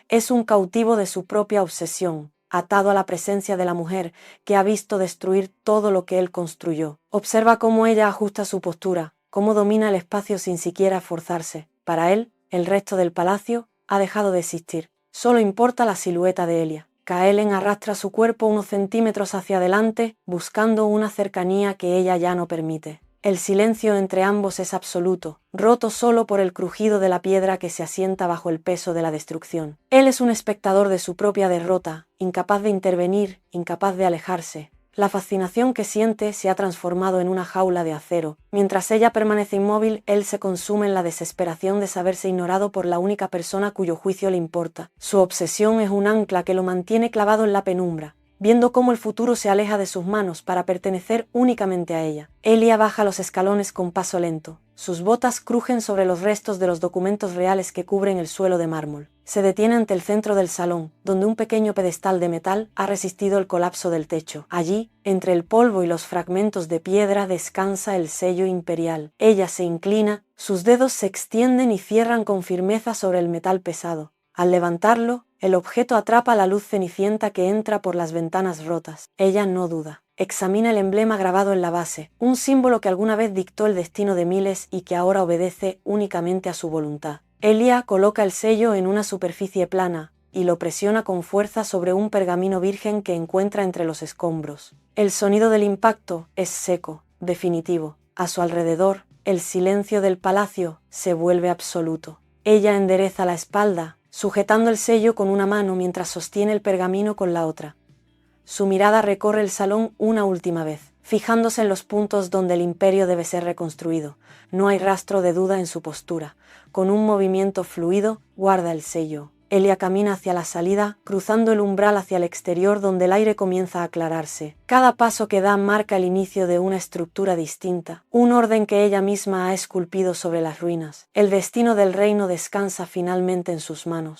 Es un cautivo de su propia obsesión, atado a la presencia de la mujer que ha visto destruir todo lo que él construyó. Observa cómo ella ajusta su postura, cómo domina el espacio sin siquiera esforzarse. Para él, el resto del palacio ha dejado de existir. Solo importa la silueta de Elia. Kaelen arrastra su cuerpo unos centímetros hacia adelante, buscando una cercanía que ella ya no permite. El silencio entre ambos es absoluto, roto solo por el crujido de la piedra que se asienta bajo el peso de la destrucción. Él es un espectador de su propia derrota, incapaz de intervenir, incapaz de alejarse. La fascinación que siente se ha transformado en una jaula de acero. Mientras ella permanece inmóvil, él se consume en la desesperación de saberse ignorado por la única persona cuyo juicio le importa. Su obsesión es un ancla que lo mantiene clavado en la penumbra, viendo cómo el futuro se aleja de sus manos para pertenecer únicamente a ella. Elia baja los escalones con paso lento. Sus botas crujen sobre los restos de los documentos reales que cubren el suelo de mármol. Se detiene ante el centro del salón, donde un pequeño pedestal de metal ha resistido el colapso del techo. Allí, entre el polvo y los fragmentos de piedra, descansa el sello imperial. Ella se inclina, sus dedos se extienden y cierran con firmeza sobre el metal pesado. Al levantarlo, el objeto atrapa la luz cenicienta que entra por las ventanas rotas. Ella no duda. Examina el emblema grabado en la base, un símbolo que alguna vez dictó el destino de miles y que ahora obedece únicamente a su voluntad. Elia coloca el sello en una superficie plana y lo presiona con fuerza sobre un pergamino virgen que encuentra entre los escombros. El sonido del impacto es seco, definitivo. A su alrededor, el silencio del palacio se vuelve absoluto. Ella endereza la espalda, sujetando el sello con una mano mientras sostiene el pergamino con la otra. Su mirada recorre el salón una última vez, fijándose en los puntos donde el imperio debe ser reconstruido. No hay rastro de duda en su postura. Con un movimiento fluido, guarda el sello. Elia camina hacia la salida, cruzando el umbral hacia el exterior donde el aire comienza a aclararse. Cada paso que da marca el inicio de una estructura distinta, un orden que ella misma ha esculpido sobre las ruinas. El destino del reino descansa finalmente en sus manos.